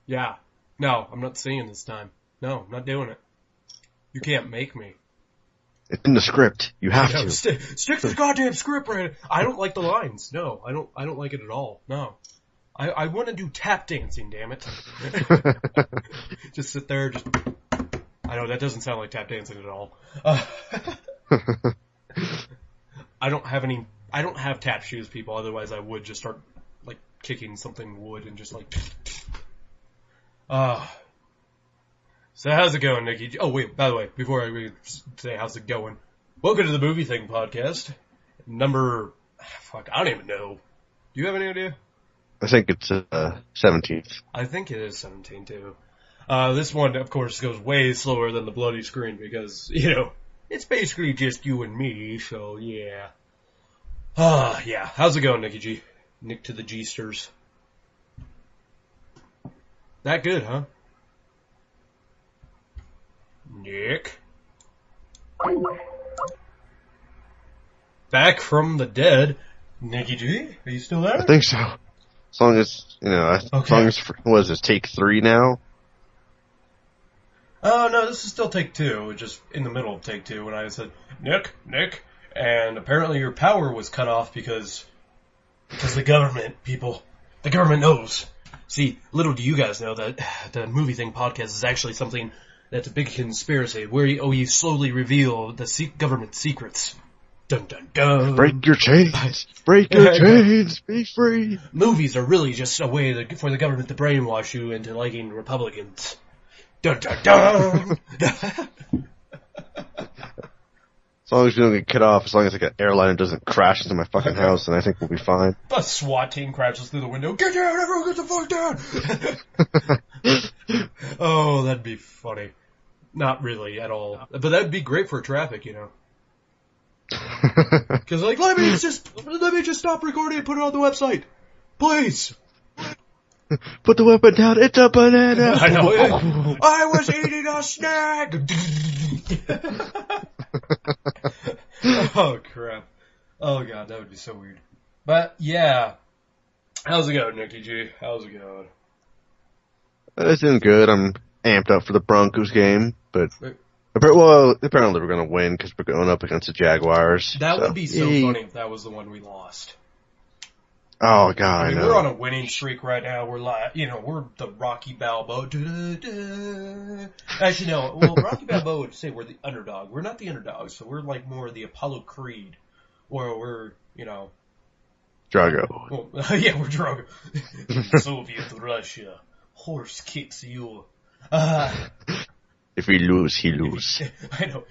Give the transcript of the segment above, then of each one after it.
Yeah. No, I'm not singing this time. No, I'm not doing it. You can't make me. It's in the script. You have to. Stick to the goddamn script, right? I don't like the lines. No, I don't like it at all. No. I want to do tap dancing, damn it. Just sit there, I know that doesn't sound like tap dancing at all. I don't have tap shoes, people, otherwise I would just start, like, kicking something wood and just, like, So how's it going, Nikki? Oh, wait, by the way, before I say how's it going, welcome to the Movie Thing podcast, number, I don't even know. Do you have any idea? I think it's 17th. I think it is 17, too. This one, of course, goes way slower than the bloody screen because, it's basically just you and me, so yeah. Yeah. How's it going, Nicky G? Nick to the G-sters. That good, huh? Nick? Back from the dead. Nicky G, are you still there? I think so. As long as, what is this, take 3 now? Oh, no, this is still take 2. We're just in the middle of take 2 when I said, Nick, and apparently your power was cut off because the government, people, the government knows. See, little do you guys know that the Movie Thing podcast is actually something that's a big conspiracy where we slowly reveal the government secrets. Dun dun dun. Break your chains. Break your chains. Be free. Movies are really just a way for the government to brainwash you into liking Republicans. Dun dun dun. As long as you don't get cut off, as long as like an airliner doesn't crash into my fucking house, then I think we'll be fine. A SWAT team crashes through the window. Get down, everyone, get the fuck down. Oh, that'd be funny. Not really at all, but that'd be great for traffic, Because let me just stop recording and put it on the website, please. Put the weapon down. It's a banana. I know. I was eating a snack. Oh crap. Oh god, that would be so weird. But yeah, how's it going, Nicky G? How's it going? It's doing good. I'm amped up for the Broncos game, but apparently we're going to win because we're going up against the Jaguars. That would be so funny if that was the one we lost. Oh god, I know. We're on a winning streak right now. We're we're the Rocky Balboa. Actually, no. Well, Rocky Balboa would say we're the underdog. We're not the underdogs, so we're like more the Apollo Creed, or we're Drago. Well, yeah, we're Drago. Soviet Russia. Horse kicks you. If we lose, he lose. I know.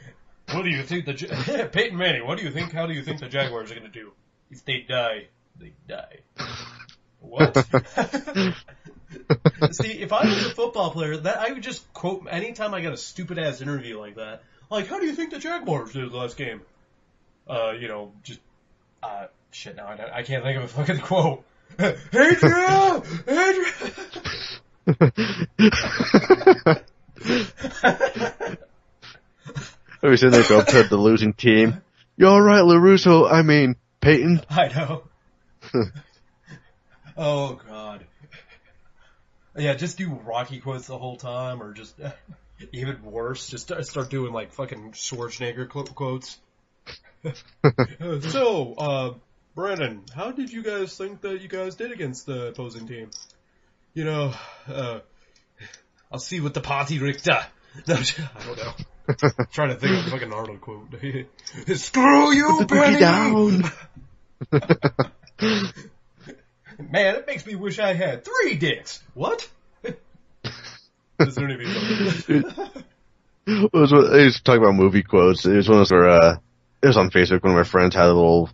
What do you think Peyton Manning? How do you think the Jaguars are going to do if they die? They die. What? See, if I was a football player, I would just quote anytime I got a stupid ass interview like that. Like, how do you think the Jaguars did last game? Shit. Now I can't think of a fucking quote. Adrian. I was sitting there go up to the losing team. You all right, LaRusso? I mean, Peyton. I know. Oh god. Yeah, just do Rocky quotes the whole time, or just even worse, just start doing like fucking Schwarzenegger quotes. So, Brandon, how did you guys think that you guys did against the opposing team? I'll see what the party Richter. No, I don't know. I'm trying to think of a fucking Arnold quote. Screw you, Benny! Down. Man, it makes me wish I had 3 dicks. What? This wouldn't be funny. I was talking about movie quotes. It was one of those where, it was on Facebook. One of my friends had a little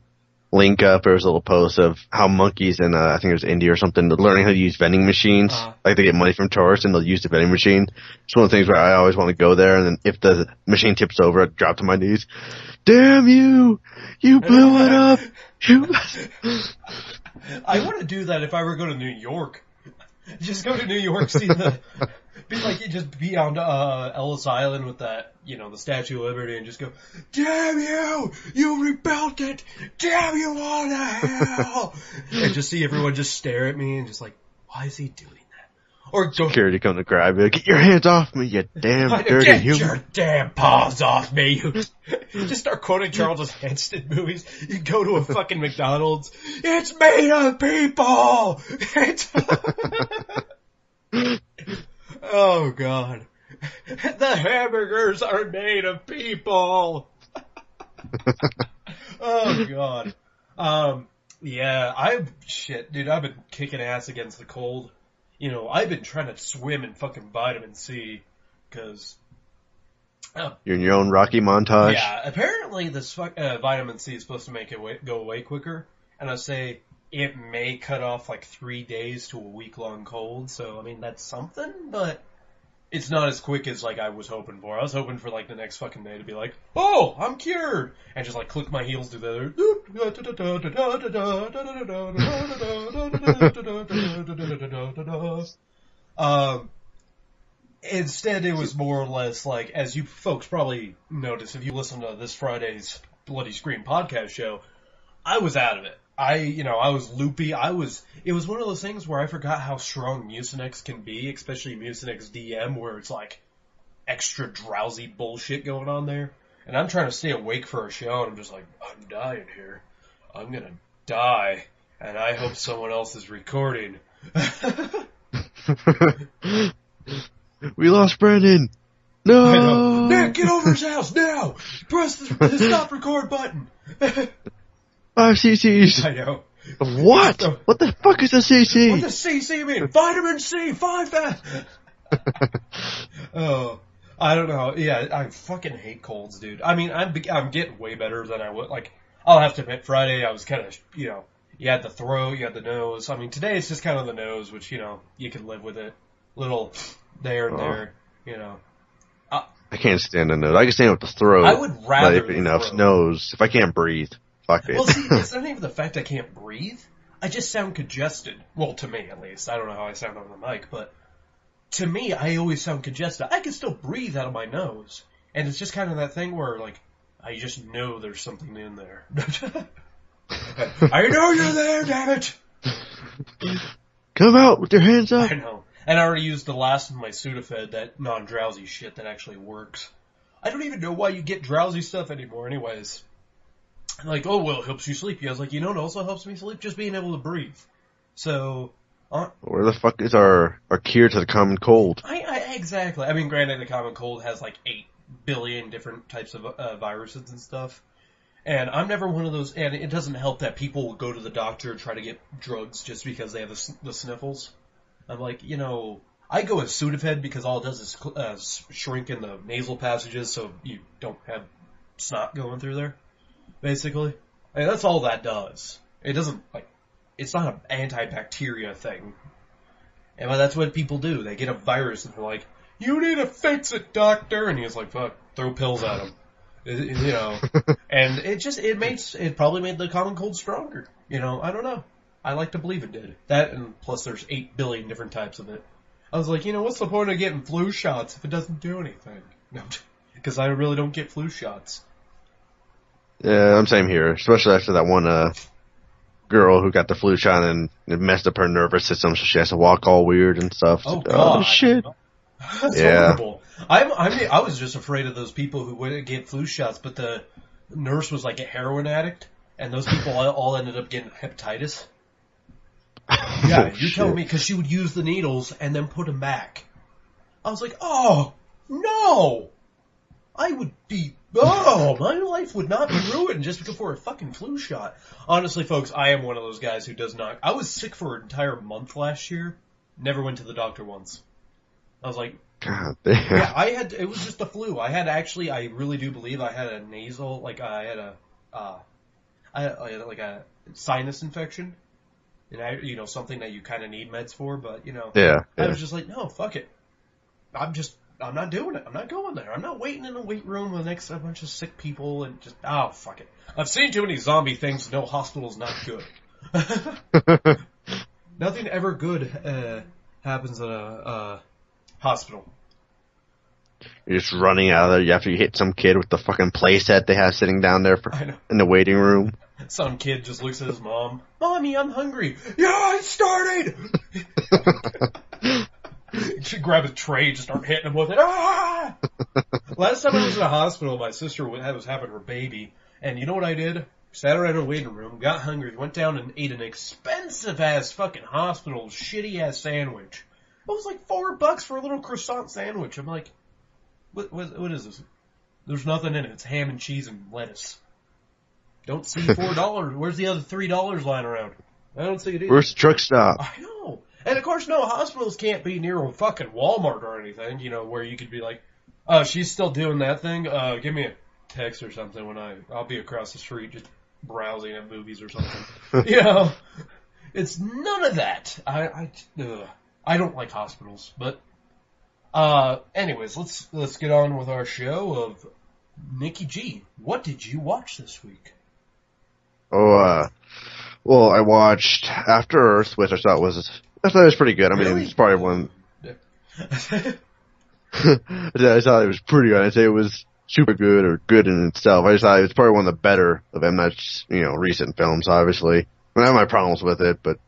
link up. There was a little post of how monkeys in, I think it was India or something, learning how to use vending machines. Like they get money from tourists and they'll use the vending machine. It's one of the things where I always want to go there, and then if the machine tips over, I drop to my knees. Damn you! You blew it up! I want to do that if I were to go to New York. Just go to New York, be on Ellis Island with that, the Statue of Liberty, and just go, damn you! You rebelled it! Damn you all to hell! And just see everyone just stare at me and just like, why is he doing that? Or go, security come to grab you. Get your hands off me, you damn dirty get human. your damn paws off me. Just start quoting Charles Heston movies. You go to a fucking McDonald's. It's made of people. It's oh God. The hamburgers are made of people. Oh God. Yeah, dude, I've been kicking ass against the cold. You know, I've been trying to swim in fucking vitamin C, cause... You're in your own Rocky montage? Yeah, apparently this vitamin C is supposed to make it go away quicker, and I say it may cut off like 3 days to a week-long cold, so, I mean, that's something, but it's not as quick as, like, I was hoping for. I was hoping for, like, the next fucking day to be like, oh, I'm cured! And just, like, click my heels together. Instead, it was more or less, like, as you folks probably noticed if you listen to this Friday's Bloody Screen podcast show, I was out of it. I was loopy. It was one of those things where I forgot how strong Mucinex can be, especially Mucinex DM, where it's like extra drowsy bullshit going on there. And I'm trying to stay awake for a show, and I'm just like, I'm dying here. I'm gonna die. And I hope someone else is recording. We lost Brandon. No! I know. Nick, get over his house now! Press the stop record button. 5 cc's. I know. What? What the fuck is a cc? What does CC mean? Vitamin C, 5,000. Oh, I don't know. Yeah, I fucking hate colds, dude. I mean, I'm getting way better than I would. Like, I'll have to admit, Friday I was kind of, you had the throat, you had the nose. I mean, today it's just kind of the nose, which, you can live with it. Little there and there, I can't stand the nose. I can stand with the throat. I would rather but nose. If I can't breathe, fuck it. Well, see, it's not even the fact I can't breathe. I just sound congested. Well, to me, at least. I don't know how I sound on the mic, but to me, I always sound congested. I can still breathe out of my nose. And it's just kind of that thing where, like, I just know there's something in there. I know you're there, damn it! Come out with your hands up. I know. And I already used the last of my Sudafed, that non-drowsy shit that actually works. I don't even know why you get drowsy stuff anymore anyways. Like, oh, well, it helps you sleep. I was like, it also helps me sleep? Just being able to breathe. So... where the fuck is our cure to the common cold? Exactly. I mean, granted, the common cold has like 8 billion different types of viruses and stuff. And I'm never one of those... And it doesn't help that people will go to the doctor and try to get drugs just because they have the sniffles. I'm like, I go with Sudafed because all it does is shrink in the nasal passages so you don't have snot going through there, basically. I mean, that's all that does. It doesn't, it's not an antibacteria thing. And that's what people do. They get a virus and they're like, you need to fix it, doctor! And he's like, fuck, throw pills at him. And it probably made the common cold stronger. I don't know. I like to believe it did. That, and plus there's 8 billion different types of it. I was like, what's the point of getting flu shots if it doesn't do anything? No, because I really don't get flu shots. Yeah, I'm same here. Especially after that one girl who got the flu shot and it messed up her nervous system, so she has to walk all weird and stuff. Oh, God. Oh, shit. That's horrible. I was just afraid of those people who wouldn't get flu shots, but the nurse was like a heroin addict, and those people all ended up getting hepatitis. Yeah, you're telling me, because she would use the needles and then put them back. I was like, oh, no! My life would not be ruined just for a fucking flu shot. Honestly, folks, I am one of those guys who does not... I was sick for an entire month last year, never went to the doctor once. I was like... God damn. Yeah, it was just the flu. I really do believe I had a nasal, I had a sinus infection. And something that you kind of need meds for, but, Yeah. I was just like, no, fuck it. I'm not doing it. I'm not going there. I'm not waiting in a wait room next to a bunch of sick people and just, fuck it. I've seen too many zombie things to know hospital's not good. Nothing ever good happens in a hospital. You're just running out of there after you hit some kid with the fucking playset they have sitting down there in the waiting room. Some kid just looks at his mom. Mommy, I'm hungry. Yeah, it started! grab a tray, just start hitting him with it. Ah! Last time I was in a hospital, my sister was having her baby, and you know what I did? Sat around her waiting room, got hungry, went down and ate an expensive-ass fucking hospital shitty-ass sandwich. It was like $4 for a little croissant sandwich. I'm like, what is this? There's nothing in it. It's ham and cheese and lettuce. Don't see $4. Where's the other $3 lying around? I don't see it either. Where's the truck stop? I know. And of course, no, hospitals can't be near a fucking Walmart or anything, you know, where you could be like, oh, she's still doing that thing? Give me a text or something when I'll be across the street just browsing at movies or something. You know, it's none of that. I don't like hospitals, but, anyways, let's get on with our show of Nikki G. What did you watch this week? Well, I watched After Earth, which I thought was pretty good. I mean, Really? it's probably one. I thought it was pretty good. I'd say it was super good or good in itself. I just thought it was probably one of the better of M. Night's, recent films, obviously. I mean, I have my problems with it, but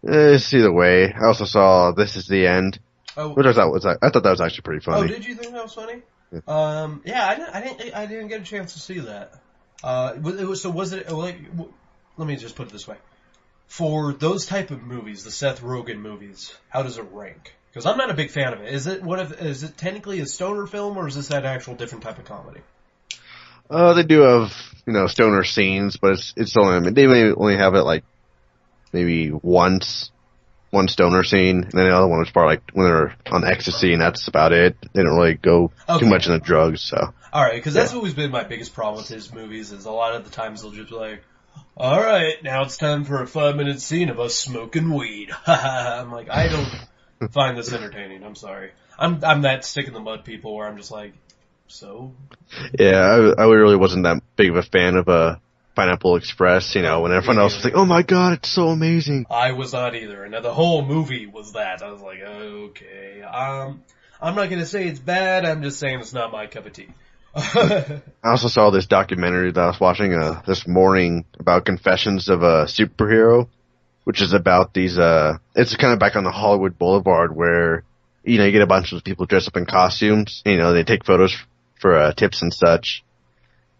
it's either way. I also saw This Is the End, which I thought that was actually pretty funny. Oh, did you think that was funny? Yeah. I didn't get a chance to see that. Was it like? Let me just put it this way: for those type of movies, the Seth Rogen movies, how does it rank? Because I'm not a big fan of it. Is it technically a stoner film, or is this an actual different type of comedy? They do have stoner scenes, but it's only they may only have it like maybe one stoner scene, and then the other one was probably like when they're on ecstasy, and that's about it. They don't really go too much into drugs. So alright, because that's always been my biggest problem with his movies, is a lot of the times they'll just be like, alright, now it's time for a 5-minute scene of us smoking weed. I'm like, I don't find this entertaining, I'm sorry. I'm that stick in the mud people where I'm just like, so? Yeah, I really wasn't that big of a fan of Pineapple Express, when everyone else was like, oh my god, it's so amazing. I was not either, and the whole movie was that. I was like, okay, I'm not gonna say it's bad, I'm just saying it's not my cup of tea. I also saw this documentary that I was watching this morning about Confessions of a Superhero, which is about these, it's kind of back on the Hollywood Boulevard where, you get a bunch of people dressed up in costumes, they take photos for tips and such.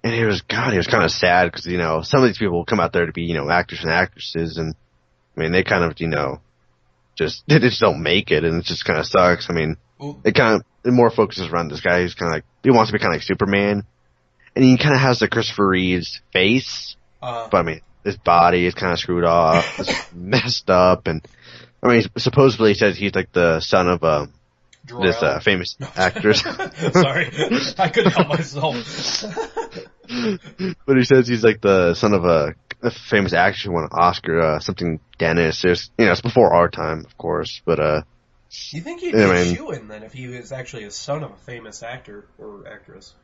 And it was kind of sad because, some of these people come out there to be, actors and actresses, and, I mean, they kind of, they just don't make it, and it just kind of sucks. I mean, it more focuses around this guy who's kind of like, he wants to be kind of like Superman, and he kind of has the Christopher Reeve's face, but I mean, his body is kind of screwed off, it's messed up, and, I mean, supposedly he says he's like the son of, this, famous actress. Sorry, I couldn't help myself. But he says he's like the son of a famous actress who won an Oscar, something Dennis. It's before our time, of course, but, you think he'd be a shoo-in then if he was actually a son of a famous actor or actress?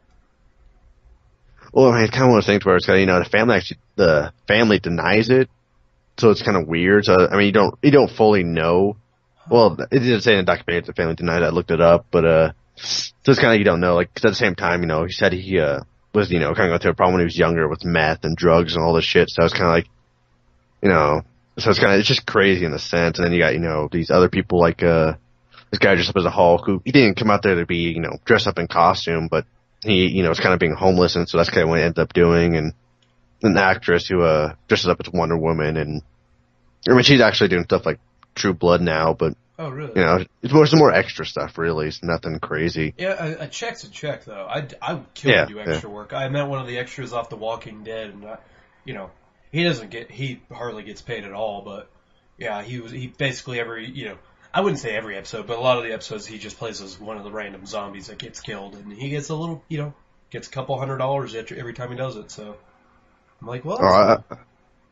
Well, I mean, it's kind of one of those things where it's kind of, the family denies it, so it's kind of weird. So, I mean, you don't fully know. Well, it didn't say in the documentary that the family denied it. I looked it up, but, so it's kind of, you don't know. Like, 'cause at the same time, he said he, was, kind of going through a problem when he was younger with meth and drugs and all this shit. So it's kind of like, so it's just crazy in a sense. And then you got, these other people like, this guy dressed up as a Hulk who, he didn't come out there to be, dressed up in costume, but he, was kind of being homeless, and so that's kind of what he ended up doing. And an actress who, dresses up as Wonder Woman, and, I mean, she's actually doing stuff like True Blood now, but, oh, really? It's some more extra stuff, really. It's nothing crazy. Yeah, a check's a check, though. I would kill to do extra work. I met one of the extras off The Walking Dead, and, he hardly gets paid at all, but, yeah, he basically I wouldn't say every episode, but a lot of the episodes he just plays as one of the random zombies that gets killed, and he gets a little, gets a couple $100 every time he does it, so I'm like, well,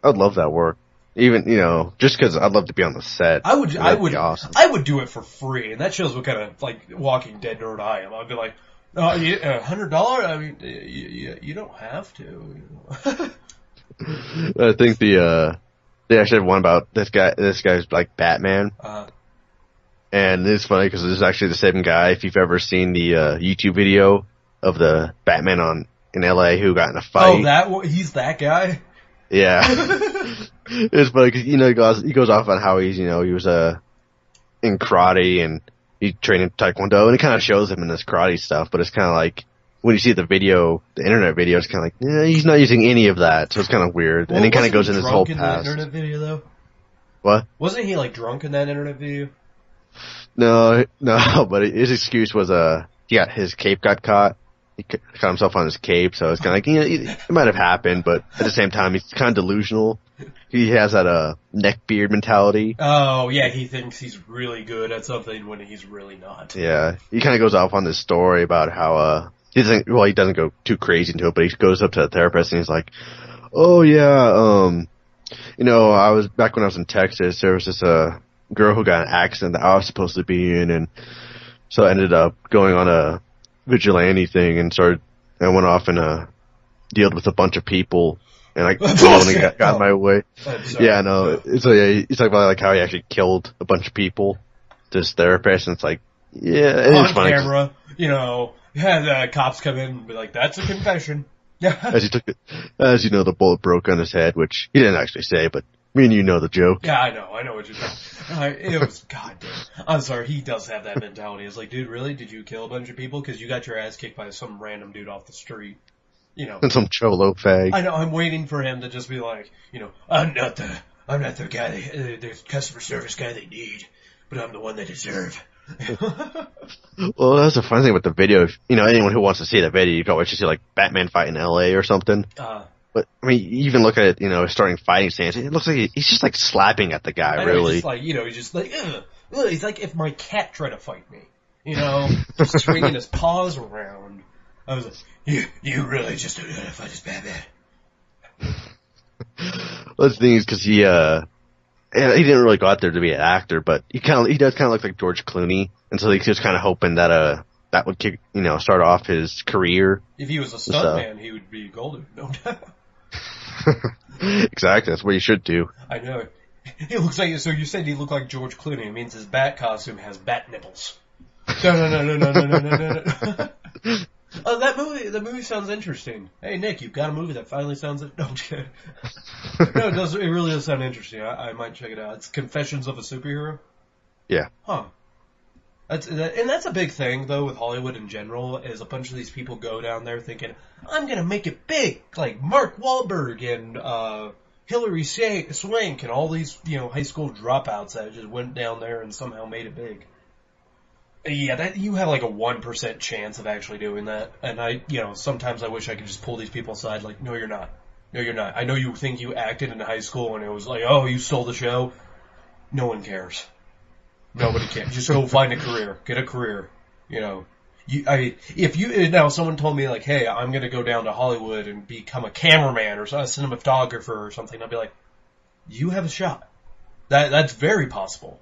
I'd love that work. Even, just because I'd love to be on the set. I would be awesome. I would do it for free, and that shows what kind of, like, Walking Dead nerd I am. I'd be like, $100? I mean, you don't have to. I think they actually have one about this guy's like Batman. And it's funny because it's actually the same guy. If you've ever seen the YouTube video of the Batman in LA who got in a fight. Oh, he's that guy? Yeah. It's funny because, he goes off on how he's, he was in karate and he trained in Taekwondo, and it kind of shows him in this karate stuff, but it's kind of like, when you see the video, the internet video, it's kind of like, yeah, he's not using any of that, so it's kind of weird. Well, and he kind of wasn't goes he in his whole drunk in past. that internet video, though? What? Wasn't he, like, drunk in that internet video? No, but his excuse was, his cape got caught. He caught himself on his cape, so it's kind of like, it might have happened, but at the same time, he's kind of delusional. He has that, neck beard mentality. Oh, yeah, he thinks he's really good at something when he's really not. Yeah, he kind of goes off on this story about how, he doesn't go too crazy into it, but he goes up to the therapist and he's like, oh yeah, back when I was in Texas, there was this, girl who got in an accident that I was supposed to be in, and so I ended up going on a vigilante thing and went off and, dealt with a bunch of people, and I got in my way. Yeah, no, so yeah, he's talking about like how he actually killed a bunch of people, this therapist, and it's like, yeah, it on is funny. Camera, the cops come in and be like, that's a confession. As you know, the bullet broke on his head, which he didn't actually say, but me and you know the joke. Yeah, I know what you're talking. It was goddamn. I'm sorry, he does have that mentality. It's like, dude, really? Did you kill a bunch of people? Because you got your ass kicked by some random dude off the street. And some cholo fag. I know. I'm waiting for him to just be like, I'm not the guy, the customer service guy they need, but I'm the one they deserve. Well, that's the fun thing with the video. If, anyone who wants to see the video, you can always just see like Batman fight in L.A. or something. But I mean, you even look at it, starting fighting stance. It looks like he's just like slapping at the guy. Really, he's just like, he's just like, ugh. He's like if my cat tried to fight me, just swinging his paws around. I was like, you really just don't know how to fight this Batman. Well, the thing is, because he didn't really go out there to be an actor, but he does kind of look like George Clooney, and so he was kind of hoping that that would kick, start off his career. If he was a stuntman, he would be golden, no doubt. Exactly, that's what you should do. I know. He looks like, so you said he looked like George Clooney. It means his bat costume has bat nipples. No. Oh, that movie sounds interesting. Hey, Nick, you've got a movie that finally sounds... No, I'm kidding. No, it really does sound interesting. I might check it out. It's Confessions of a Superhero? Yeah. Huh. That's a big thing, though, with Hollywood in general, is a bunch of these people go down there thinking, I'm gonna make it big, like Mark Wahlberg and, Hilary Swank and all these, high school dropouts that just went down there and somehow made it big. Yeah, you have like a 1% chance of actually doing that. And sometimes I wish I could just pull these people aside like, no, you're not. No, you're not. I know you think you acted in high school and it was like, oh, you stole the show. No one cares. Nobody cares. Just go find a career. Get a career. Now someone told me like, hey, I'm going to go down to Hollywood and become a cameraman or a cinematographer or something, I'd be like, you have a shot. That's very possible.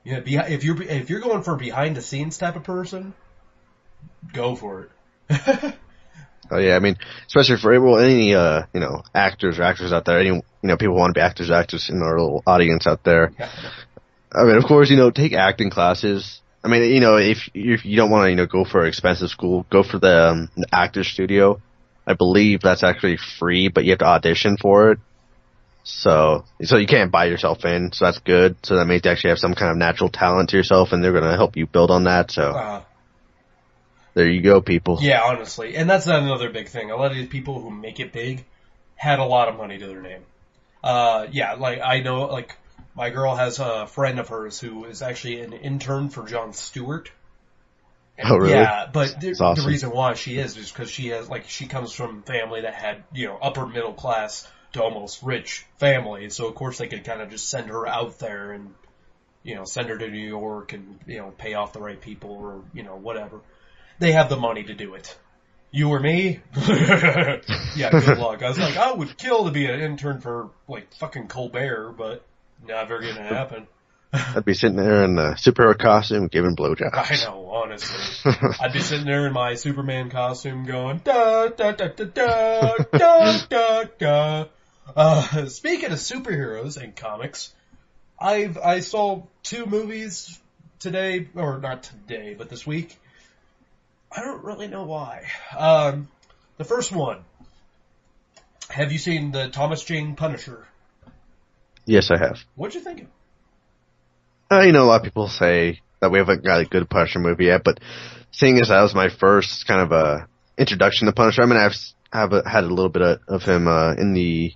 If you're going for a behind the scenes type of person, go for it. Oh yeah, I mean, especially for any actors or actors out there, any people want to be actors in our little audience out there. Yeah. I mean, of course, take acting classes. I mean, if you don't want to go for an expensive school, go for the actor studio. I believe that's actually free, but you have to audition for it. So you can't buy yourself in, so that's good. So that means you actually have some kind of natural talent to yourself, and they're going to help you build on that. So there you go, people. Yeah, honestly. And that's another big thing. A lot of these people who make it big had a lot of money to their name. Like I know, like my girl has a friend of hers who is actually an intern for Jon Stewart. Oh, really? Yeah, but awesome. The reason why she is because she comes from family that had, upper middle class to almost rich family, so of course they could kind of just send her out there and, send her to New York and, pay off the right people or, whatever. They have the money to do it. You or me? Yeah, good luck. I was like, I would kill to be an intern for, like, fucking Colbert, but never gonna happen. I'd be sitting there in a superhero costume giving blowjobs. I know, honestly. I'd be sitting there in my Superman costume going, da, da, da, da, da, da, da, da. Speaking of superheroes and comics, I saw 2 movies today, or not today, but this week. I don't really know why. The first one, have you seen the Thomas Jane Punisher? Yes, I have. What'd you think of it? A lot of people say that we haven't got a good Punisher movie yet. But seeing as that was my first kind of introduction to Punisher, I mean, I've had a little bit of him in the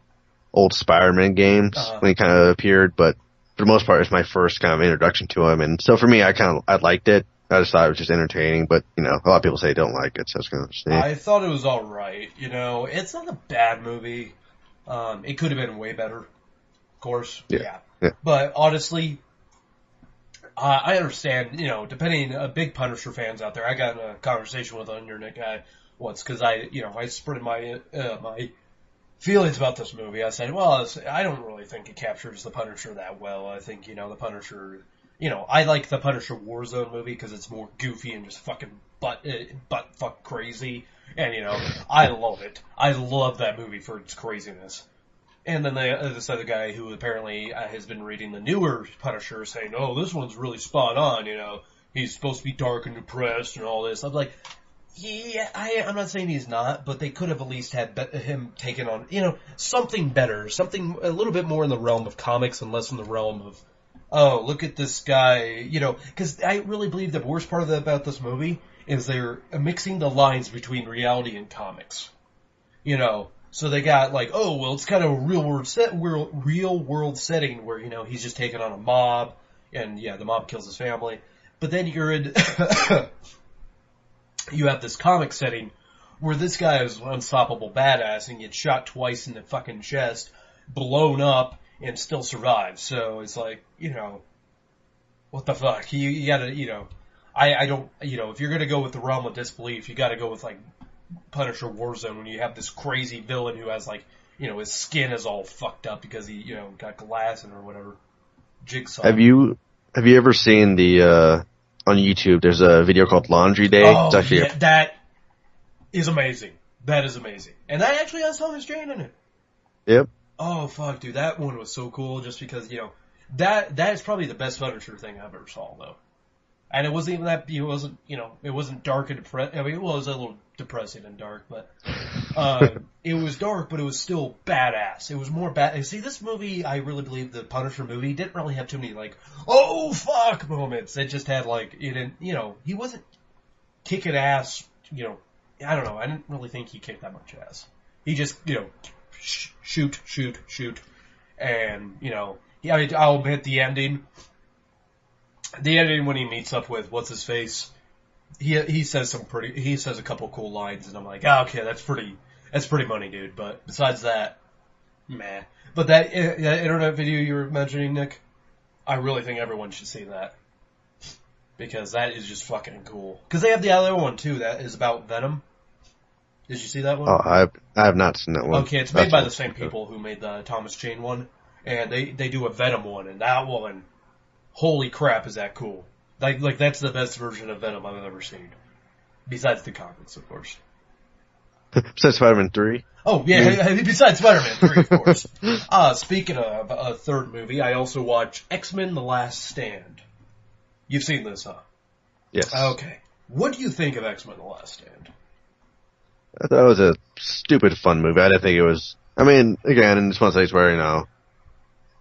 old Spider-Man games when he kind of appeared, but for the most part, it's my first kind of introduction to him. And so for me, I liked it. I just thought it was just entertaining, but, you know, a lot of people say they don't like it, so it's going to stay. I thought it was alright, you know. It's not a bad movie. It could have been way better, of course. Yeah. But honestly, I understand, you know, depending, big Punisher fans out there, I got in a conversation with an internet guy once, because I spread my feelings about this movie. I said, well, I don't really think it captures the Punisher that well. I think, you know, the Punisher... You know, I like the Punisher Warzone movie because it's more goofy and just fucking butt fuck crazy. And, you know, I love it. I love that movie for its craziness. And then this other guy who apparently has been reading the newer Punisher saying, oh, this one's really spot on, you know. He's supposed to be dark and depressed and all this. I'm like, yeah, I'm not saying he's not, but they could have at least had him taken on, you know, something better. Something a little bit more in the realm of comics and less in the realm of, oh, look at this guy, you know, because I really believe the worst part about this movie is they're mixing the lines between reality and comics. You know, so they got like, oh, well, it's kind of a real world setting where, you know, he's just taking on a mob, and yeah, the mob kills his family. But then you're in, you have this comic setting where this guy is an unstoppable badass and gets shot twice in the fucking chest, blown up, and still survives. So it's like, you know, what the fuck? You gotta, you know, I don't, you know, if you're gonna go with the realm of disbelief, you gotta go with like Punisher Warzone when you have this crazy villain who has like, you know, his skin is all fucked up because he, you know, got glass in or whatever. Jigsaw. Have you ever seen the, on YouTube, there's a video called Laundry Day? Oh, yeah, that is amazing. That is amazing. And that actually has Thomas Jane in it. Yep. Oh, fuck, dude, that one was so cool just because, you know, that is probably the best Punisher thing I've ever saw, though. And it wasn't even that, it wasn't, you know, it wasn't dark and depressing. I mean, it was a little depressing and dark, but, it was dark, but it was still badass. It was more see, this movie, I really believe the Punisher movie didn't really have too many, like, oh, fuck moments. It just had, like, it didn't, you know, he wasn't kicking ass, you know, I don't know, I didn't really think he kicked that much ass. He just, you know, shoot, and, you know, I'll admit the ending when he meets up with, what's his face, he says he says a couple cool lines, and I'm like, okay, that's pretty money, dude, but besides that, meh. But that internet video you were mentioning, Nick, I really think everyone should see that. Because that is just fucking cool. Because they have the other one, too, that is about Venom. Did you see that one? Oh, I have not seen that one. Okay, it's made by the same people who made the Thomas Jane one, and they do a Venom one, and that one, holy crap, is that cool. Like that's the best version of Venom I've ever seen. Besides the comics, of course. Besides Spider-Man 3? Oh, yeah, besides Spider-Man 3, of course. Speaking of a third movie, I also watched X-Men The Last Stand. You've seen this, huh? Yes. Okay. What do you think of X-Men The Last Stand? I thought it was a stupid fun movie. I didn't think it was... I mean, again, it's one of those where, you know,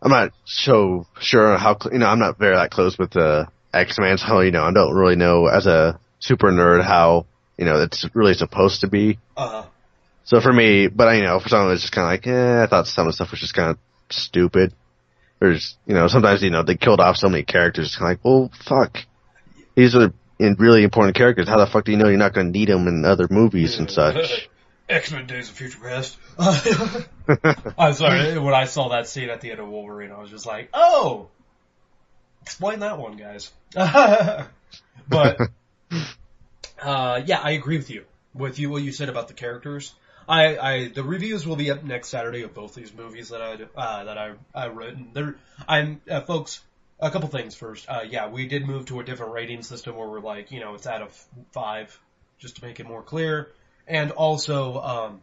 I'm not so sure how... You know, I'm not very that close with the X-Men, so, you know, I don't really know as a super nerd how, you know, it's really supposed to be. Uh-huh. So for me, but, you know, for some of it, it's just kind of like, I thought some of the stuff was just kind of stupid. There's, you know, sometimes, you know, they killed off so many characters. It's kind of like, well, fuck. These are really important characters. How the fuck do you know you're not going to need them in other movies and such? X-Men Days of Future Past. I'm sorry, when I saw that scene at the end of Wolverine, I was just like, oh! Explain that one, guys. But, yeah, I agree with you. What you said about the characters. The reviews will be up next Saturday of both these movies that I wrote. Folks, a couple things first. Yeah, we did move to a different rating system where we're like, you know, it's out of 5, just to make it more clear. And also,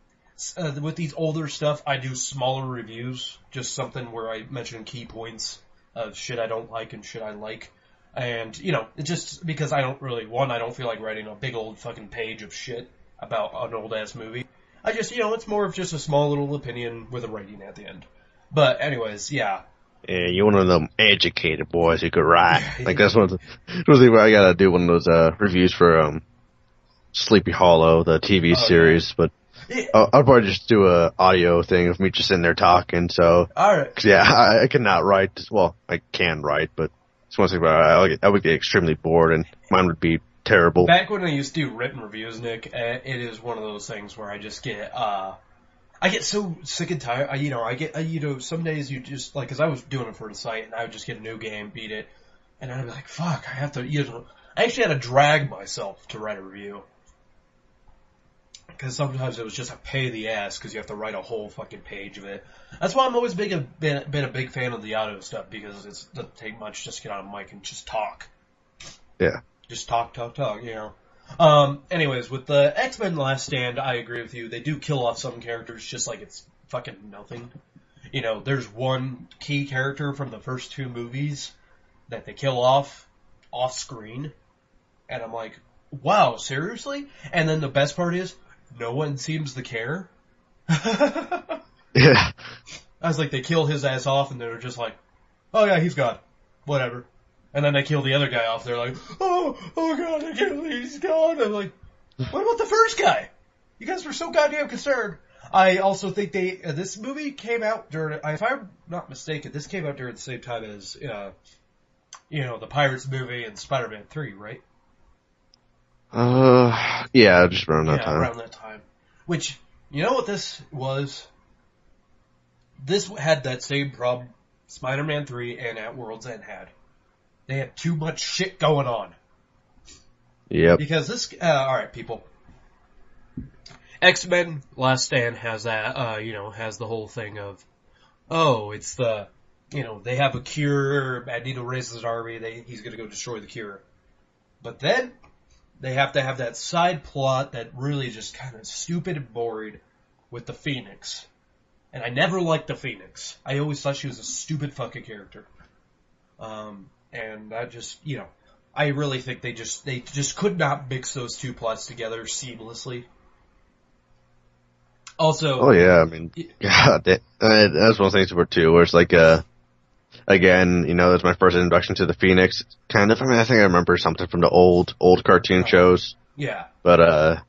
with these older stuff, I do smaller reviews, just something where I mention key points of shit I don't like and shit I like. And, you know, it's just because I don't feel like writing a big old fucking page of shit about an old ass movie. I just, you know, it's more of just a small little opinion with a rating at the end. But anyways, yeah. Yeah, you're one of them educated boys who could write. Yeah, Like that's one of the where I gotta do one of those reviews for Sleepy Hollow, the TV oh yeah. series. But Yeah. I'll probably just do a audio thing of me just sitting there talking. So, All right. 'cause, yeah, I cannot write. Well, I can write, but it's one thing about I would get extremely bored, and mine would be terrible. Back when I used to do written reviews, Nick, it is one of those things where I just get, I get so sick and tired. Some days you just, like, cause I was doing it for the site and I would just get a new game, beat it, and I'd be like, fuck, I have to, I actually had to drag myself to write a review. Cause sometimes it was just a pain in the ass cause you have to write a whole fucking page of it. That's why I'm always been a big fan of the audio stuff because it doesn't take much just to get on a mic and just talk. Yeah. Just talk, anyways, with the X-Men Last Stand, I agree with you. They do kill off some characters just like it's fucking nothing. There's one key character from the first two movies that they kill off screen. And I'm like, wow, seriously? And then the best part is, no one seems to care. Yeah. I was like, they kill his ass off and they're just like, oh yeah, he's gone. Whatever. And then they kill the other guy off. They're like, oh god, I can't believe he's gone. I'm like, what about the first guy? You guys were so goddamn concerned. I also think this movie came out during, if I'm not mistaken, this came out during the same time as, the Pirates movie and Spider-Man 3, right? Yeah, just around that time. Around that time. Which, you know what this was? This had that same problem Spider-Man 3 and At World's End had. They had too much shit going on. Yep. Because this, alright people. X-Men Last Stand has that, has the whole thing of, it's the, they have a cure, Magneto raises his army, he's gonna go destroy the cure. But then, they have to have that side plot that really just kind of stupid and boring with the Phoenix. And I never liked the Phoenix. I always thought she was a stupid fucking character. And that just, I really think they just could not mix those two plots together seamlessly. Also, oh yeah, I mean, God, that's one of the things about too, where it's like, again, that's my first introduction to the Phoenix. Kind of, I think I remember something from the old cartoon shows. Yeah. But,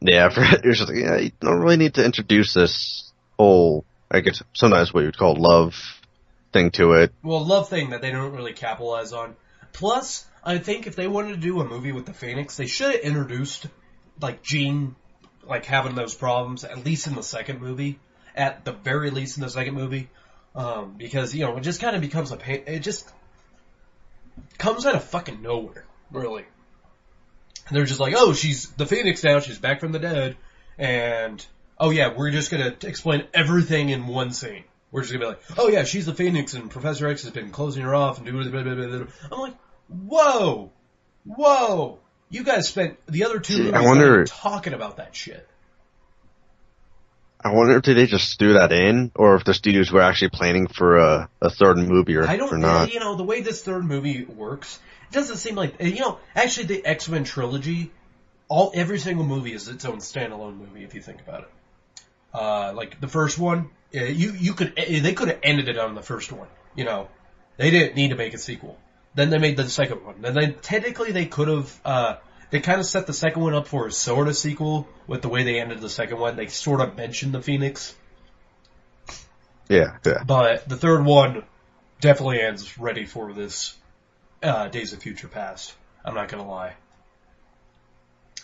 yeah, you're just like, yeah, you don't really need to introduce this whole, I guess, sometimes what you'd call love thing to it. Well, love thing that they don't really capitalize on. Plus, I think if they wanted to do a movie with the Phoenix, they should have introduced, like, Jean, like, having those problems, at least in the second movie. At the very least in the second movie. Because, it just kind of becomes a pain. It just comes out of fucking nowhere, really. And they're just like, oh, she's the Phoenix now, she's back from the dead, and, oh yeah, we're just gonna explain everything in one scene. We're just gonna be like, oh yeah, she's the Phoenix, and Professor X has been closing her off, and doing blah, blah, blah, blah. I'm like, whoa! You guys spent the other two movies talking about that shit. I wonder if they just threw that in, or if the studios were actually planning for a third movie or not. The way this third movie works, it doesn't seem like, actually the X-Men trilogy, every single movie is its own standalone movie if you think about it. Like the first one, they could have ended it on the first one, They didn't need to make a sequel. Then they made the second one. And then technically they could have, they kind of set the second one up for a sort of sequel with the way they ended the second one. They sort of mentioned the Phoenix. Yeah. But the third one definitely ends ready for this Days of Future Past. I'm not gonna lie.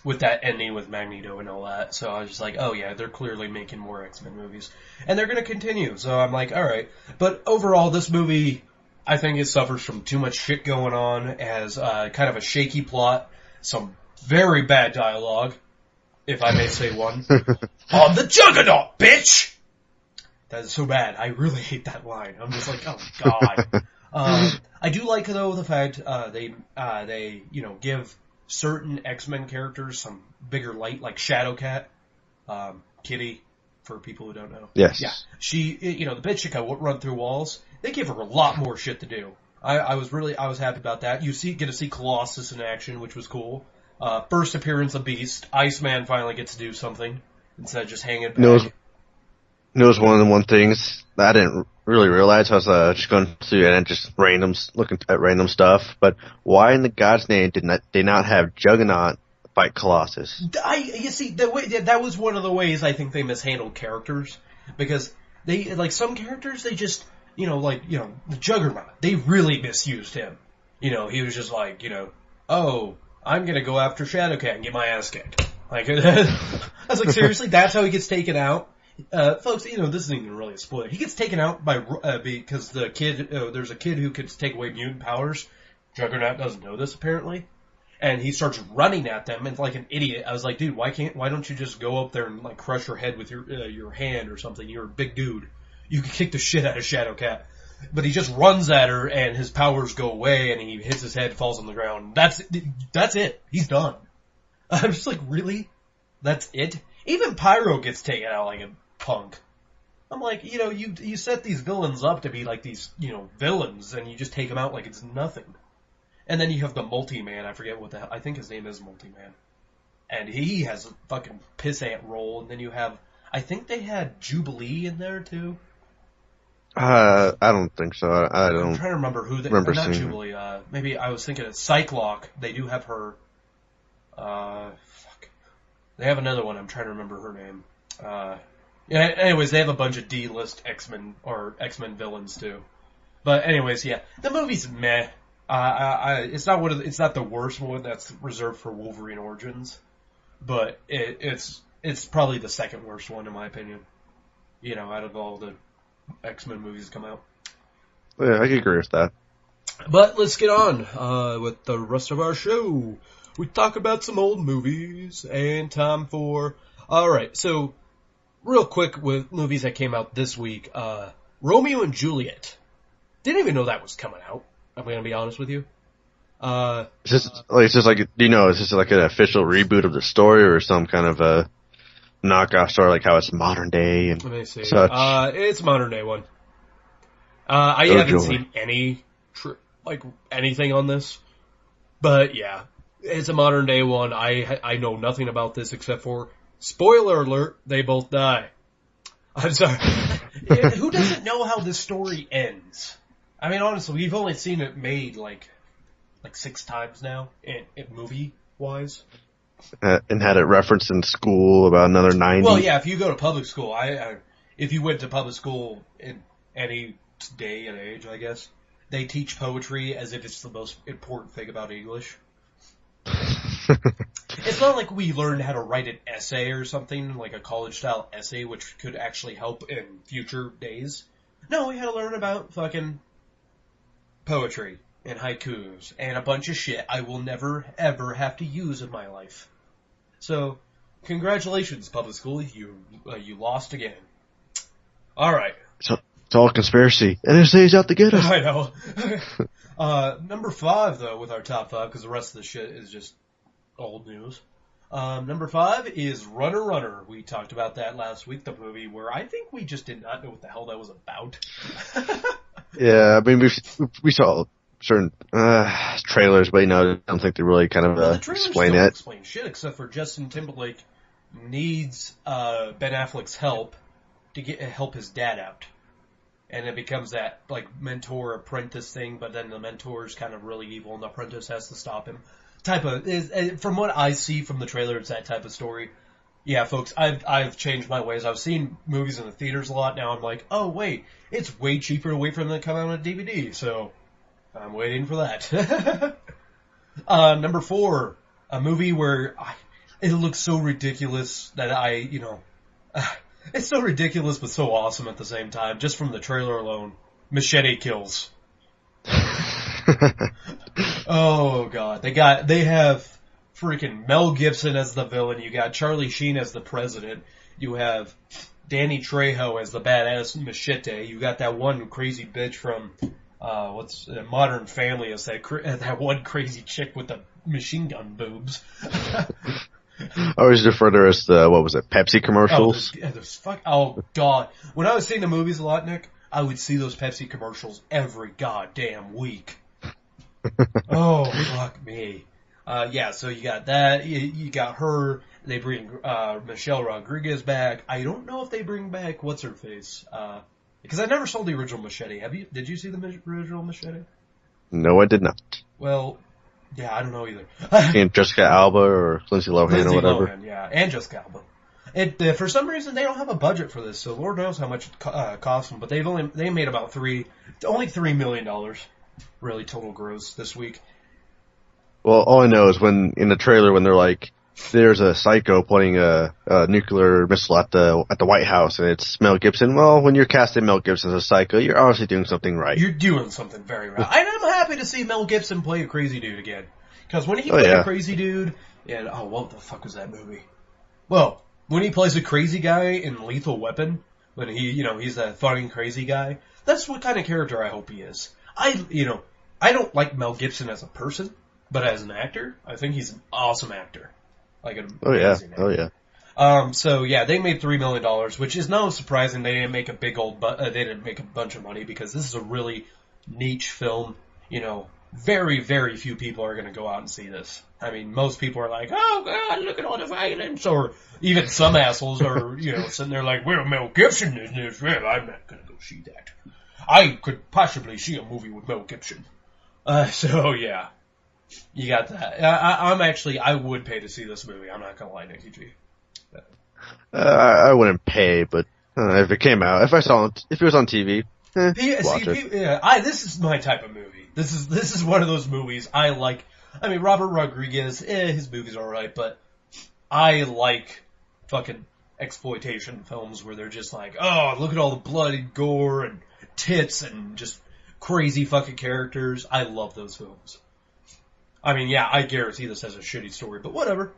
With that ending with Magneto and all that. So I was just like, oh yeah, they're clearly making more X-Men movies. And they're gonna continue. So I'm like, alright. But overall, this movie, I think it suffers from too much shit going on. It has kind of a shaky plot. Some very bad dialogue, if I may say one. I'm the Juggernaut, bitch! That is so bad. I really hate that line. I'm just like, oh god. I do like, though, the fact they give certain X-Men characters some bigger light, like Shadowcat, Kitty, for people who don't know. Yes. Yeah. She, the bitch she can run through walls. They give her a lot more shit to do. I was happy about that. You get to see Colossus in action, which was cool. First appearance of Beast. Iceman finally gets to do something instead of just hanging back. It was one of the one things that I didn't really realize. I was just going through and just looking at random stuff. But why in the God's name did not they not have Juggernaut fight Colossus? You see, the way that was one of the ways I think they mishandled characters, because they, like, some characters, they just, the Juggernaut, they really misused him. He was just like, oh, I'm gonna go after Shadowcat and get my ass kicked. Like, I was like, seriously, that's how he gets taken out? Folks, this isn't even really a spoiler. He gets taken out because the kid, there's a kid who could take away mutant powers. Juggernaut doesn't know this, apparently. And he starts running at them, and like an idiot, I was like, dude, why don't you just go up there and like crush her head with your hand or something? You're a big dude. You can kick the shit out of Shadowcat. But he just runs at her, and his powers go away, and he hits his head, falls on the ground. That's it. He's done. I'm just like, really? That's it? Even Pyro gets taken out like a punk. I'm like, you set these villains up to be like these, villains, and you just take them out like it's nothing. And then you have the Multi-Man, I forget I think his name is Multi-Man. And he has a fucking pissant role, and then you have, I think they had Jubilee in there too. I don't think so. I'm trying to remember who they, remember not seeing Jubilee, maybe I was thinking of Cyclock. They do have her, They have another one, I'm trying to remember her name. Anyways, they have a bunch of D-list X-Men villains too. But anyways, yeah, the movie's meh. It's not the worst one that's reserved for Wolverine Origins, but it's probably the second worst one in my opinion. Out of all the X-Men movies that come out. Yeah, I can agree with that. But let's get on with the rest of our show. We talk about some old movies and time for. All right, so real quick with movies that came out this week. Romeo and Juliet. Didn't even know that was coming out. I'm going to be honest with you. Is this like, is this like an official reboot of the story or some kind of a knockoff story, like how it's modern day and let me see. such? It's a modern day one. I haven't seen anything on this, but yeah, it's a modern day one. I know nothing about this except for, spoiler alert, they both die. I'm sorry. Who doesn't know how this story ends? I mean, honestly, we've only seen it made like 6 times now, in movie-wise. And had it referenced in school about another 90. Well, yeah, if you go to public school, if you went to public school in any day and age, I guess, they teach poetry as if it's the most important thing about English. It's not like we learned how to write an essay or something, like a college-style essay, which could actually help in future days. No, we had to learn about fucking poetry and haikus and a bunch of shit I will never, ever have to use in my life. So, congratulations, public school, you lost again. Alright. So, it's all conspiracy. NSA's out to get us. I know. Number 5, though, with our top 5, because the rest of the shit is just old news. Number 5 is Runner Runner. We talked about that last week, the movie where I think we just did not know what the hell that was about. Yeah, I mean, we saw certain trailers, but I don't think they really kind of the trailers explain don't it. Explain shit, except for Justin Timberlake needs Ben Affleck's help to help his dad out. And it becomes that, like, mentor-apprentice thing, but then the mentor's kind of really evil and the apprentice has to stop him. From what I see from the trailer, it's that type of story. Yeah, folks, I've changed my ways. I've seen movies in the theaters a lot. Now I'm like, oh, wait, it's way cheaper to wait for them to come out on a DVD, so I'm waiting for that. Number 4, a movie where it looks so ridiculous that it's so ridiculous but so awesome at the same time, just from the trailer alone. Machete Kills. Oh god, they have freaking Mel Gibson as the villain, you got Charlie Sheen as the president, you have Danny Trejo as the badass Machete, you got that one crazy bitch from Modern Family as that one crazy chick with the machine gun boobs. I always refer to her as Pepsi commercials? Oh god. When I was seeing the movies a lot, Nick, I would see those Pepsi commercials every goddamn week. Oh, fuck me. Yeah, so you got that. You got her. They bring Michelle Rodriguez back. I don't know if they bring back what's her face. Because I never saw the original Machete. Did you see the original Machete? No, I did not. Well, yeah, I don't know either. And Jessica Alba or Lindsay Lohan or whatever. Lohan, yeah, and Jessica Alba. For some reason, they don't have a budget for this, so Lord knows how much it cost them. But they made about only $3 million, really total gross this week. Well, all I know is when in the trailer when they're like, there's a psycho pointing a nuclear missile at the White House, and it's Mel Gibson. Well, when you're casting Mel Gibson as a psycho, you're obviously doing something right. You're doing something very right. And I'm happy to see Mel Gibson play a crazy dude again. Because when he played a crazy dude, and what the fuck was that movie? Well, when he plays a crazy guy in Lethal Weapon, when he's that funny crazy guy, that's what kind of character I hope he is. I don't like Mel Gibson as a person, but as an actor, I think he's an awesome actor. Like an amazing actor. So yeah, they made $3 million, which is no surprising. They didn't make they didn't make a bunch of money because this is a really niche film. Very, very few people are going to go out and see this. I mean, most people are like, oh God, look at all the violence, or even some assholes are, sitting there like, well, Mel Gibson is in this, well, I'm not going to go see that. I could possibly see a movie with Mel Gibson. So yeah. You got that. I would pay to see this movie. I'm not gonna lie, Nicky G. I wouldn't pay, but if it came out, if it was on TV, watch it. This is my type of movie. This is one of those movies I like. I mean, Robert Rodriguez, his movies are alright, but I like fucking exploitation films where they're just like, oh, look at all the blood and gore and tits and just crazy fucking characters. I love those films. I mean, yeah, I guarantee this has a shitty story, but whatever.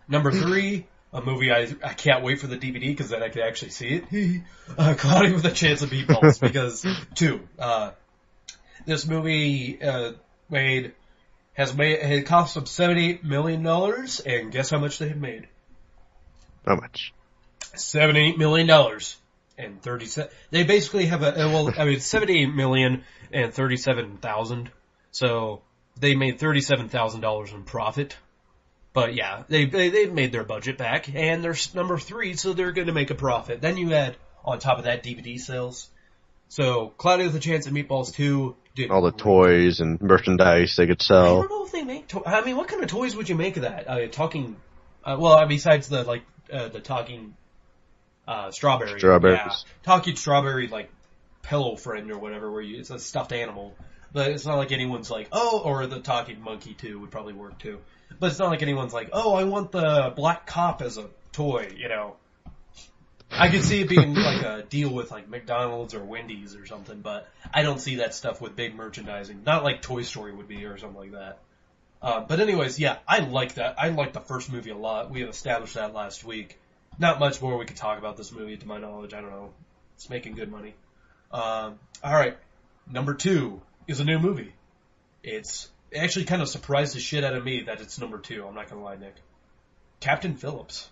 Number 3, a movie I can't wait for the DVD because then I can actually see it. Cloudy with a Chance of Meatballs, because 2. This movie it cost them $78 million, and guess how much they have made? How much? $78 million and 37. They basically have $78 million and 37,000. So they made $37,000 in profit. But yeah, they've made their budget back, and they're number 3, so they're going to make a profit. Then you add on top of that DVD sales. So Cloudy with a Chance of Meatballs 2 did all the toys and merchandise they could sell. I don't know if they make I mean, what kind of toys would you make of that? Besides the talking strawberry. Strawberries. Yeah, talking strawberry like pillow friend or whatever, where it's a stuffed animal. But it's not like anyone's like, oh, or the talking monkey too would probably work too. But it's not like anyone's like, oh, I want the black cop as a toy, I could see it being like a deal with like McDonald's or Wendy's or something, but I don't see that stuff with big merchandising. Not like Toy Story would be or something like that. But anyways, yeah, I like that. I like the first movie a lot. We have established that last week. Not much more we could talk about this movie, to my knowledge. I don't know. It's making good money. Alright. Number 2 is a new movie. It actually kind of surprised the shit out of me that it's number 2. I'm not gonna lie, Nick. Captain Phillips.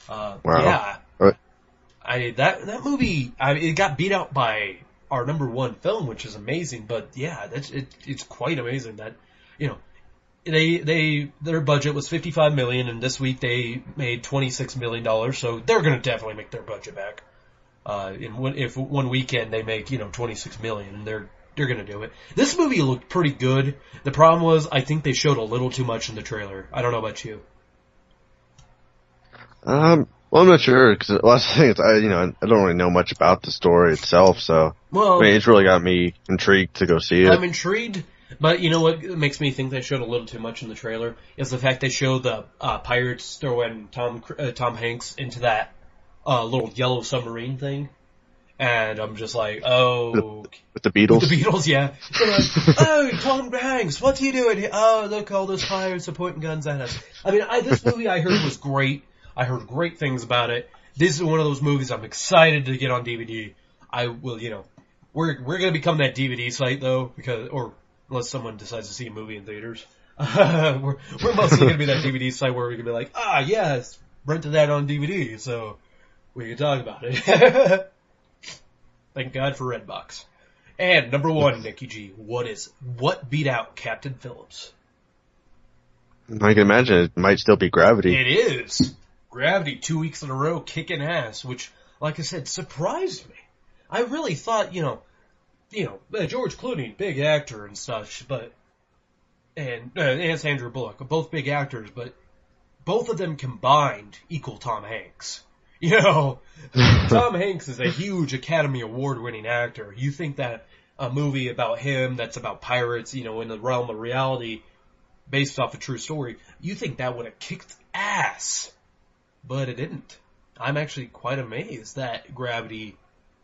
Wow. Yeah. That movie, it got beat out by our number 1 film, which is amazing, but yeah, it's quite amazing that, their budget was $55 million, and this week they made $26 million, so they're gonna definitely make their budget back. If one weekend they make, $26 million, they're gonna do it. This movie looked pretty good. The problem was, I think they showed a little too much in the trailer. I don't know about you. Well, I'm not sure, because last thing is, I don't really know much about the story itself, so, it's really got me intrigued to go see it. I'm intrigued, but you know what makes me think they showed a little too much in the trailer is the fact they showed the pirates throwing Tom Hanks into that little yellow submarine thing. And I'm just like, oh. With the Beatles? With the Beatles, yeah. They're like, oh, Tom Hanks, what's he doing here? Oh, look, all those pirates are pointing guns at us. I mean, this movie I heard was great. I heard great things about it. This is one of those movies I'm excited to get on DVD. I will, we're going to become that DVD site, though, unless someone decides to see a movie in theaters. we're mostly going to be that DVD site where we can be like, yes, rented that on DVD, so we can talk about it. Thank God for Redbox. And number one, Nikki G, what beat out Captain Phillips? I can imagine it might still be Gravity. It is. Gravity 2 weeks in a row kicking ass, which, like I said, surprised me. I really thought, George Clooney, big actor and such, and Sandra Bullock, both big actors, but both of them combined equal Tom Hanks. Tom Hanks is a huge Academy Award-winning actor. You think that a movie about him that's about pirates, in the realm of reality, based off a true story, you think that would have kicked ass. But it didn't. I'm actually quite amazed that Gravity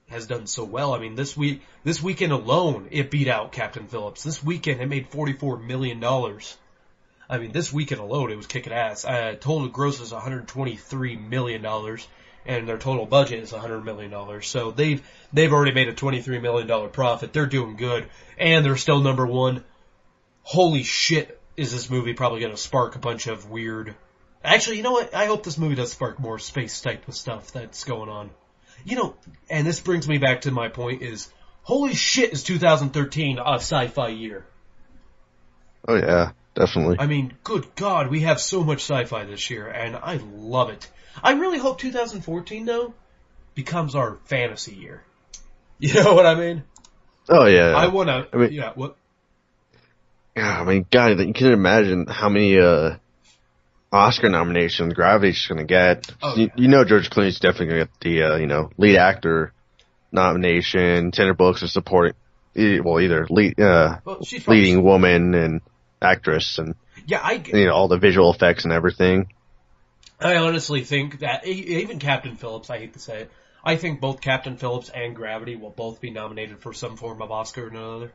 has done so well. I mean, this weekend alone, it beat out Captain Phillips. This weekend, it made $44 million. I mean, this weekend alone, it was kicking ass. Total gross is $123 million, and their total budget is $100 million. So they've already made a $23 million profit. They're doing good, and they're still number one. Holy shit, is this movie probably going to spark a bunch of weird... Actually, you know what? I hope this movie does spark more space type of stuff that's going on. And this brings me back to my point is, holy shit, is 2013 a sci-fi year? Oh yeah, definitely. I mean, good God, we have so much sci-fi this year, and I love it. I really hope 2014, though, becomes our fantasy year. You know what I mean? Oh yeah. I want to... I mean, yeah, what? Yeah, I mean, God, you can imagine how many Oscar nominations Gravity's going to get. Oh, yeah. George Clooney's definitely going to get the lead actor nomination. Sandra Bullock's a supporting, either leading woman and actress, and all the visual effects and everything. I honestly think that even Captain Phillips, I hate to say it, I think both Captain Phillips and Gravity will both be nominated for some form of Oscar or another.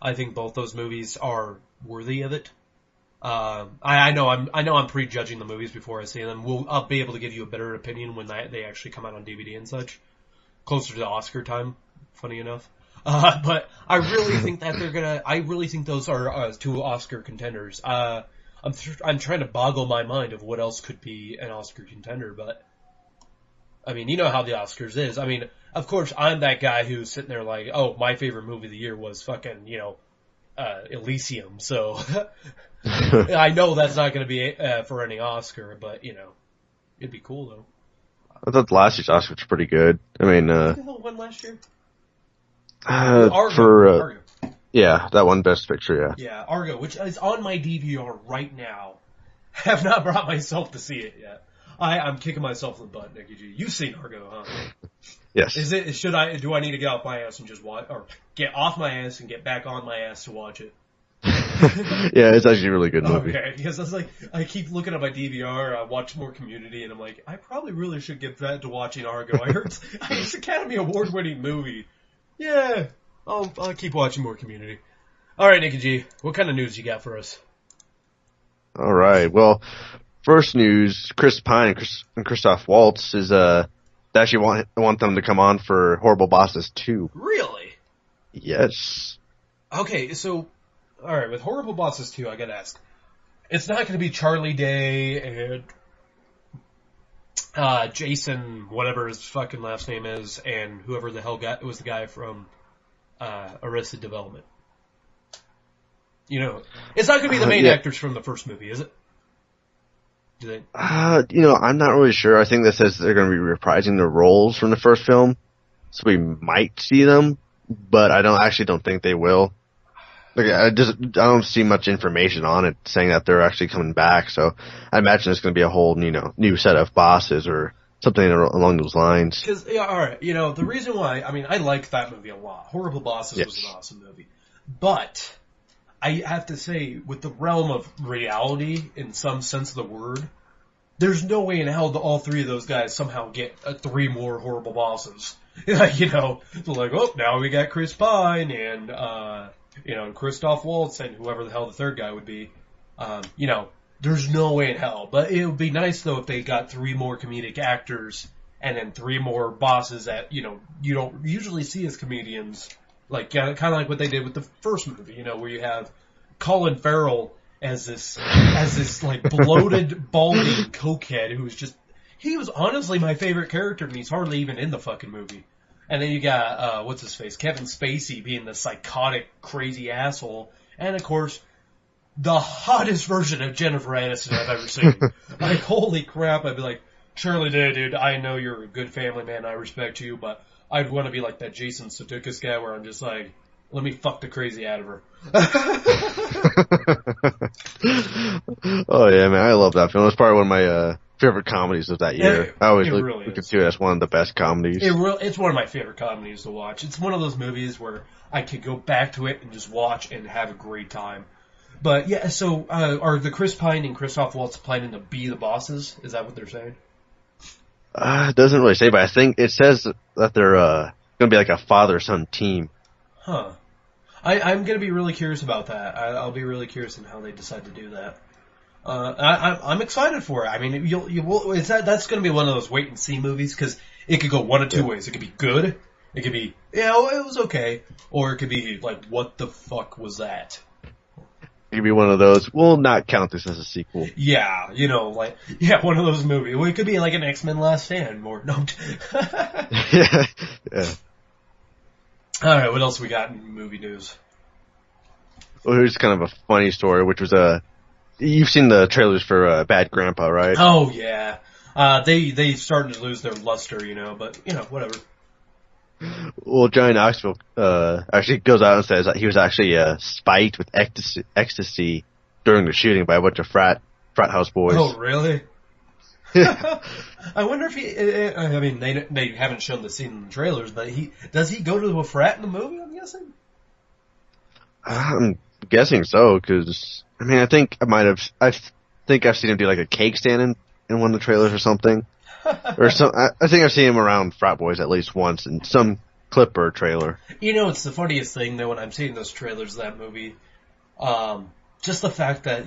I think both those movies are worthy of it. I know I'm prejudging the movies before I see them. I'll be able to give you a better opinion when they actually come out on DVD and such, closer to the Oscar time. Funny enough, but I really think that I really think those are two Oscar contenders. I'm trying to boggle my mind of what else could be an Oscar contender, but I mean, you know how the Oscars is. I mean, of course, I'm that guy who's sitting there like, oh, my favorite movie of the year was fucking Elysium. So I know that's not going to be for any Oscar, but it'd be cool though. I thought last year's Oscar was pretty good. I mean, who the hell won last year? Argo. Yeah, that one Best Picture. Yeah, Argo, which is on my DVR right now. Have not brought myself to see it yet. I'm kicking myself in the butt, Nikki G. You've seen Argo, huh? Yes. Do I need to get off my ass and just watch, or get off my ass and get back on my ass to watch it? Yeah, it's actually a really good movie. Okay, because I keep looking at my DVR, I watch more Community, and I'm like, I probably really should get back to watching Argo. I heard it's an Academy Award-winning movie. Yeah, I'll keep watching more Community. Alright, Nikki G, what kind of news you got for us? Alright, well, first news, Chris Pine and Christoph Waltz is, they actually want them to come on for Horrible Bosses 2. Really? Yes. Okay, so, alright, with Horrible Bosses 2, I gotta ask. It's not gonna be Charlie Day and, Jason, whatever his fucking last name is, and whoever the hell was the guy from, Arrested Development. It's not gonna be the main actors from the first movie, is it? I'm not really sure. I think that says they're going to be reprising their roles from the first film, so we might see them, but I don't think they will. Like, I don't see much information on it saying that they're actually coming back, so I imagine it's going to be a whole, new set of bosses or something along those lines. Because, alright, the reason why, I liked that movie a lot. Horrible Bosses was an awesome movie. But I have to say, with the realm of reality, in some sense of the word, there's no way in hell that all three of those guys somehow get 3 more Horrible Bosses. They're like, oh, now we got Chris Pine and, and Christoph Waltz and whoever the hell the third guy would be. There's no way in hell. But it would be nice, though, if they got 3 more comedic actors and then 3 more bosses that, you don't usually see as comedians. Like, kind of like what they did with the first movie, where you have Colin Farrell as this like bloated, balding cokehead who's he was honestly my favorite character, and he's hardly even in the fucking movie. And then you got, what's his face? Kevin Spacey being the psychotic, crazy asshole. And of course, the hottest version of Jennifer Aniston I've ever seen. Like, holy crap, I'd be like, Shirley Day, dude, I know you're a good family man, I respect you, but I'd want to be like that Jason Sudeikis guy where I'm just like, let me fuck the crazy out of her. Oh yeah, man, I love that film. It's probably one of my favorite comedies of that year. I always really consider it as one of the best comedies. It's one of my favorite comedies to watch. It's one of those movies where I could go back to it and just watch and have a great time. But yeah, so are the Chris Pine and Christoph Waltz planning to be the bosses? Is that what they're saying? It doesn't really say, but I think it says that they're going to be like a father-son team. Huh. I'm going to be really curious about that. I'll be really curious in how they decide to do that. I'm excited for it. I mean, that's going to be one of those wait and see movies because it could go one of two ways. It could be good. It could be, it was okay. Or it could be like, what the fuck was that? It could be one of those. We'll not count this as a sequel. Yeah, one of those movies. Well, it could be like an X-Men Last Stand or no. Yeah. All right, what else we got in movie news? Well, here's kind of a funny story, which was you've seen the trailers for Bad Grandpa, right? Oh yeah, they started to lose their luster, but whatever. Well, Johnny Knoxville actually goes out and says that he was actually spiked with ecstasy during the shooting by a bunch of frat house boys. Oh really? I wonder if I mean, they haven't shown the scene in the trailers, but does he go to a frat in the movie? I'm guessing. I'm guessing so, because I mean, I think I've seen him do like a cake stand in one of the trailers or something, or some. I think I've seen him around frat boys at least once in some clip or trailer. It's the funniest thing though when I'm seeing those trailers of that movie, just the fact that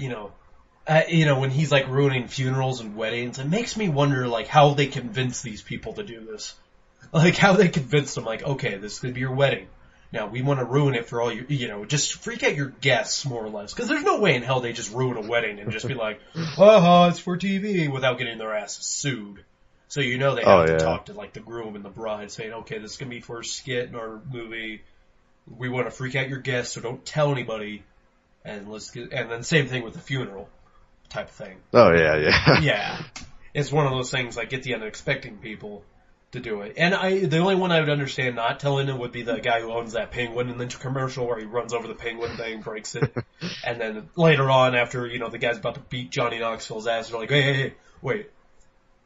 when he's like ruining funerals and weddings, it makes me wonder like how they convince these people to do this. Like how they convince them like, okay, this is going to be your wedding. Now we want to ruin it for all your, just freak out your guests more or less. Cause there's no way in hell they just ruin a wedding and just be like, it's for TV without getting their asses sued. So they have to talk to like the groom and the bride saying, okay, this is going to be for a skit in our movie. We want to freak out your guests, so don't tell anybody. And then same thing with the funeral. Type of thing. Oh yeah. Yeah, it's one of those things like get the unexpecting people to do it. And the only one I would understand not telling him would be the guy who owns that penguin in the commercial where he runs over the penguin thing, breaks it, and then later on after the guy's about to beat Johnny Knoxville's ass, they're like, hey, wait,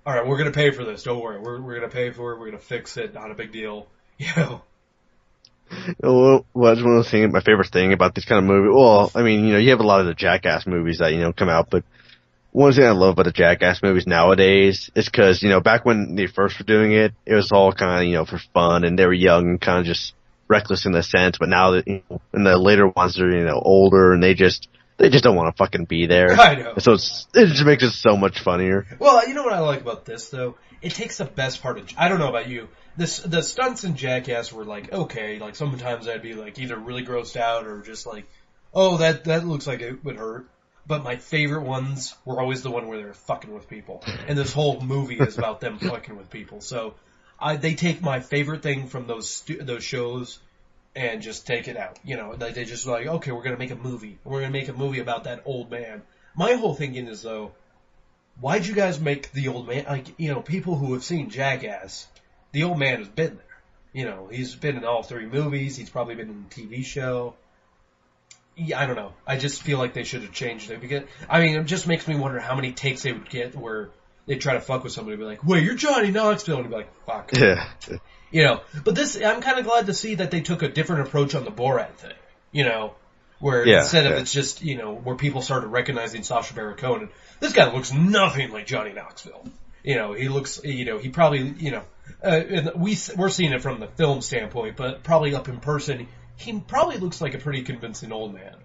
all right, we're gonna pay for this. Don't worry, we're gonna pay for it. We're gonna fix it. Not a big deal. Well, that's one of the things. My favorite thing about this kind of movie. Well, I mean, you have a lot of the Jackass movies that come out, but one thing I love about the Jackass movies nowadays is because back when they first were doing it, it was all kind of for fun, and they were young and kind of just reckless in a sense. But now that in the later ones, they're older and they just don't want to fucking be there. I know. So it just makes it so much funnier. Well, you know what I like about this though? It takes the best part of. I don't know about you. The stunts in Jackass were like okay. Like sometimes I'd be like either really grossed out or just like, oh that looks like it would hurt. But my favorite ones were always the one where they're fucking with people. And this whole movie is about them fucking with people. So they take my favorite thing from those shows and just take it out. They just like, okay, we're going to make a movie. We're going to make a movie about that old man. My whole thinking is, though, why'd you guys make the old man, like, people who have seen Jackass, the old man has been there. He's been in all 3 movies. He's probably been in the TV show. Yeah, I don't know. I just feel like they should have changed it because it just makes me wonder how many takes they would get where they try to fuck with somebody and be like, "Wait, you're Johnny Knoxville," and be like, "Fuck." Yeah. But I'm kind of glad to see that they took a different approach on the Borat thing. Where instead of it's just where people started recognizing Sacha Baron Cohen, this guy looks nothing like Johnny Knoxville. He looks, he probably, and we're seeing it from the film standpoint, but probably up in person. He probably looks like a pretty convincing old man.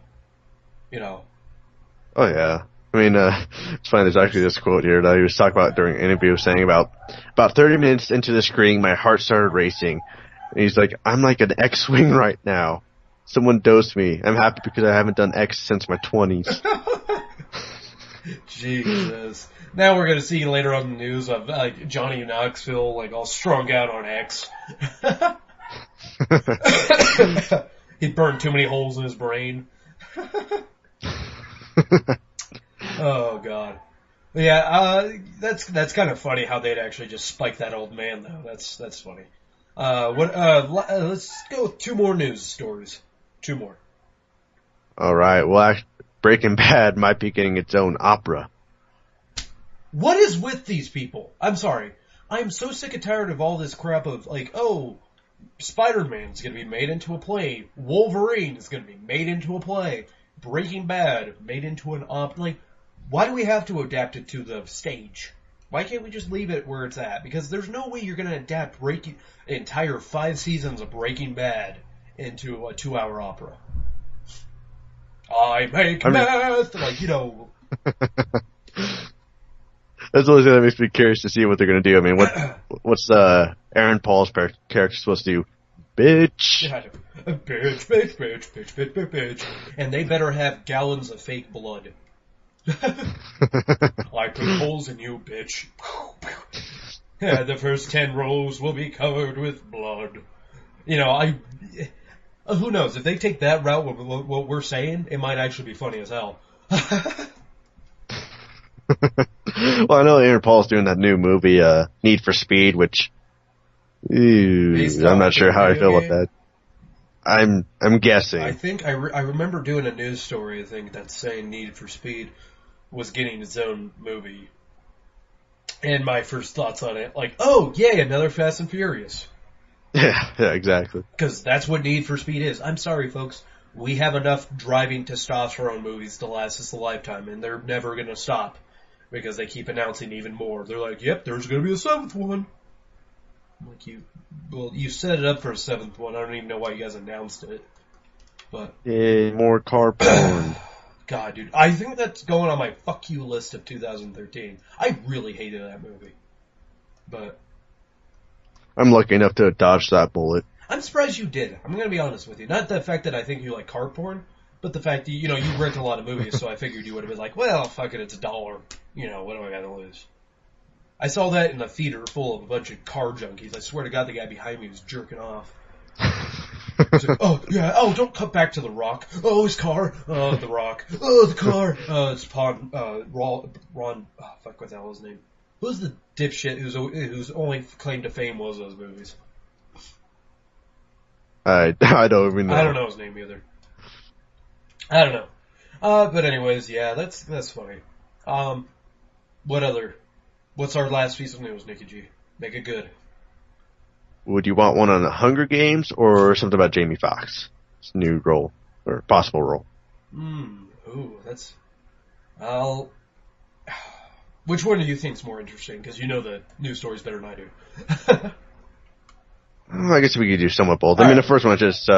Oh, yeah. I mean, it's funny, there's actually this quote here that he was talking about during an interview saying about 30 minutes into the screening, my heart started racing. And he's like, I'm like an X-Wing right now. Someone dosed me. I'm happy because I haven't done X since my 20s. Jesus. Now we're gonna see later on the news of like Johnny Knoxville like all strung out on X. He burned too many holes in his brain. Oh god. Yeah, that's kind of funny how they'd actually just spike that old man though. That's funny. Let's go with two more news stories. Two more. All right. Well, Breaking Bad might be getting its own opera. What is with these people? I'm sorry. I'm so sick and tired of all this crap of like, oh, Spider-Man's gonna be made into a play. Wolverine is gonna be made into a play. Breaking Bad made into an like, why do we have to adapt it to the stage? Why can't we just leave it where it's at? Because there's no way you're gonna adapt entire 5 seasons of Breaking Bad into a 2-hour opera. I make math, like, you know. That's the only thing that makes me curious to see what they're going to do. I mean, what's Aaron Paul's character supposed to do? Bitch. Yeah, bitch, bitch, bitch, bitch, bitch, bitch, bitch. And they better have gallons of fake blood. I put holes in you, bitch. Yeah, the first 10 rows will be covered with blood. You know, who knows? If they take that route, what we're saying, it might actually be funny as hell. Well, I know Aaron Paul's doing that new movie, Need for Speed, which I'm not sure how I feel about that. I'm guessing. I think I remember doing a news story, I think, that's saying Need for Speed was getting its own movie. And my first thoughts on it, like, oh, yay, another Fast and Furious. Yeah, exactly. Because that's what Need for Speed is. I'm sorry, folks. We have enough driving testosterone movies to last us a lifetime, and they're never going to stop. Because they keep announcing even more. They're like, yep, there's going to be a 7th one. I'm like, you set it up for a 7th one. I don't even know why you guys announced it. But yeah, more car porn. God, dude. I think that's going on my fuck you list of 2013. I really hated that movie. But I'm lucky enough to dodge that bullet. I'm surprised you did. I'm going to be honest with you. Not the fact that I think you like car porn, but the fact that, you rent a lot of movies, so I figured you would have been like, well, fuck it, it's $1. What do I got to lose? I saw that in a theater full of a bunch of car junkies. I swear to God, the guy behind me was jerking off. He's like, oh, yeah, oh, don't cut back to The Rock. Oh, his car. Oh, The Rock. Oh, the car. It's Ron, oh, fuck, what the hell is his name? Who's the dipshit whose only claim to fame was those movies? I don't even know. I don't know his name either. I don't know. But anyways, yeah, that's funny. What's our last piece of news, Nikki G? Make it good. Would you want one on the Hunger Games or something about Jamie Foxx's new role or possible role? Which one do you think's more interesting? Because you know the news stories better than I do. I guess we could do somewhat both. The first one is just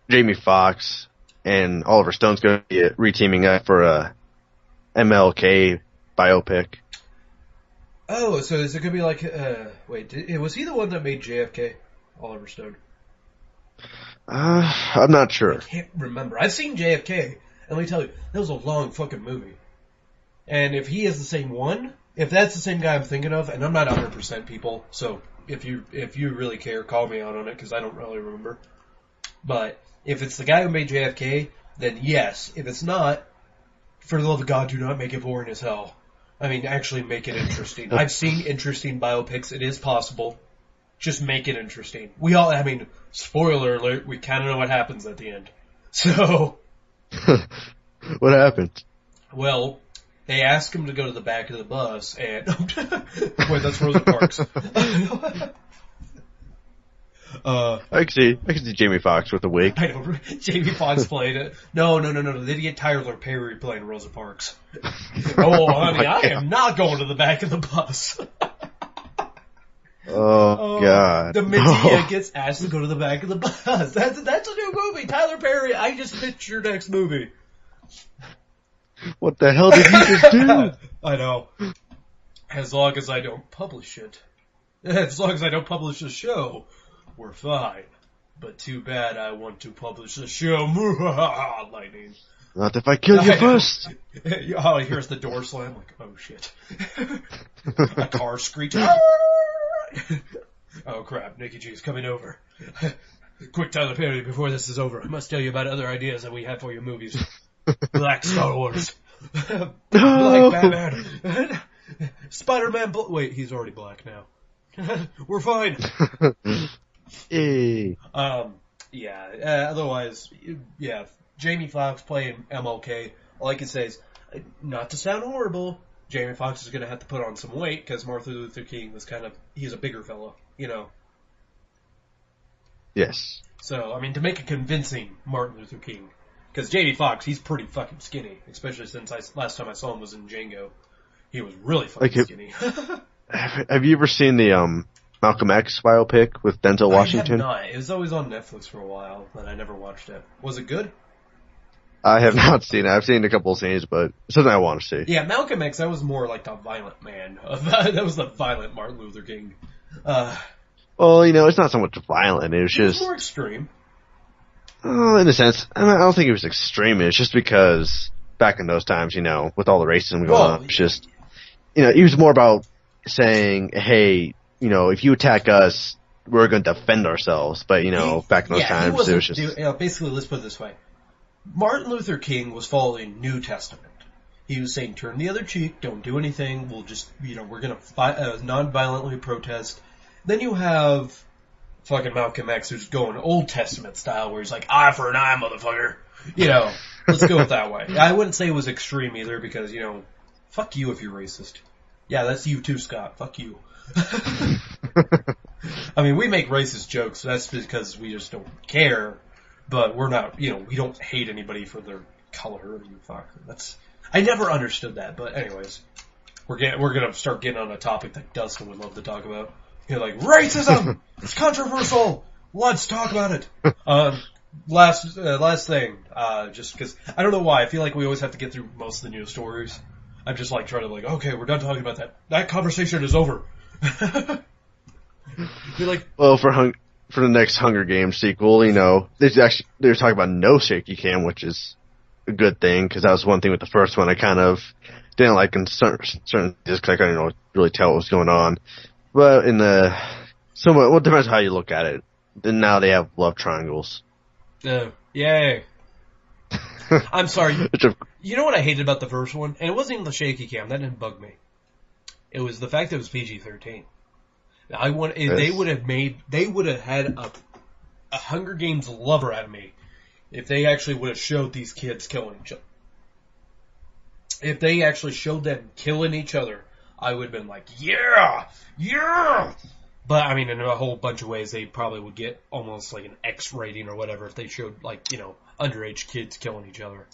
Jamie Foxx and Oliver Stone's going to be reteaming up for a MLK biopic. Oh, so is it going to be like, was he the one that made JFK, Oliver Stone? I'm not sure. I can't remember. I've seen JFK, and let me tell you, that was a long fucking movie. And if he is the same one, if that's the same guy I'm thinking of, and I'm not 100% people, so if you really care, call me out on it, because I don't really remember. But if it's the guy who made JFK, then yes. If it's not, for the love of God, do not make it boring as hell. I mean, actually make it interesting. I've seen interesting biopics. It is possible. Just make it interesting. Spoiler alert, we kind of know what happens at the end. So. What happened? Well, they ask him to go to the back of the bus and... Wait, that's Rosa Parks. I can see Jamie Foxx with a wig. I know, Jamie Foxx played it. No. They get Tyler Perry playing Rosa Parks. Oh, honey, I am not going to the back of the bus. Oh, God. The Medea gets asked to go to the back of the bus. That's a new movie. Tyler Perry, I just pitched your next movie. What the hell did you just do? I know. As long as I don't publish it. As long as I don't publish the show, we're fine. But too bad I want to publish the show. Lightning. Not if I kill you first. All I hear is the door slam. Like, oh shit. A car screech. Oh crap, Nikki G's coming over. Quick, Tyler Perry, before this is over, I must tell you about other ideas that we have for your movies. Black Star Wars. Black Batman. Spider-Man. Wait, he's already black now. We're fine. Hey. Yeah. Otherwise, yeah. Jamie Foxx playing MLK. All I can say is, not to sound horrible, Jamie Foxx is going to have to put on some weight because Martin Luther King was he's a bigger fella, you know. Yes. So, I mean, to make a convincing Martin Luther King, because Jamie Foxx, he's pretty fucking skinny, especially since last time I saw him was in Django. He was really fucking skinny. Have you ever seen the Malcolm X biopic with Denzel Washington? I have not. It was always on Netflix for a while, but I never watched it. Was it good? I have not seen it. I've seen a couple of scenes, but it's something I want to see. Yeah, Malcolm X, that was more like the violent man. That was the violent Martin Luther King. Well, it's not so much violent. It was just more extreme. Oh, in a sense, I don't think it was extreme. It's just because back in those times, with all the racism going on, it's just, it was more about saying, hey, if you attack us, we're going to defend ourselves. But, back in those times, it was just... basically, let's put it this way. Martin Luther King was following New Testament. He was saying, turn the other cheek, don't do anything, we'll just, we're going to non-violently protest. Then you have fucking Malcolm X who's going Old Testament style where he's like, eye for an eye, motherfucker. Let's go with that way. I wouldn't say it was extreme either because, fuck you if you're racist. Yeah, that's you too, Scott. Fuck you. I mean, we make racist jokes, so that's because we just don't care. But we're not, we don't hate anybody for their color. You fucker. I never understood that. But anyways, we're gonna start getting on a topic that Dustin would love to talk about. Like racism. It's controversial. Let's talk about it. Last thing. Just because I don't know why I feel like we always have to get through most of the news stories. I'm just like trying to okay, we're done talking about that. That conversation is over. You're like, well, for the next Hunger Games sequel, they were talking about no shaky cam, which is a good thing, because that was one thing with the first one I kind of didn't like in certain just because I couldn't really tell what was going on. But it depends how you look at it. Then now they have love triangles. Oh, yay. I'm sorry. You know what I hated about the first one? And it wasn't even the shaky cam. That didn't bug me. It was the fact that it was PG-13. They would have had a Hunger Games lover out of me if they actually would have showed these kids killing each other. If they actually showed them killing each other, I would have been like, yeah! But, I mean, in a whole bunch of ways, they probably would get almost like an X rating or whatever if they showed, underage kids killing each other.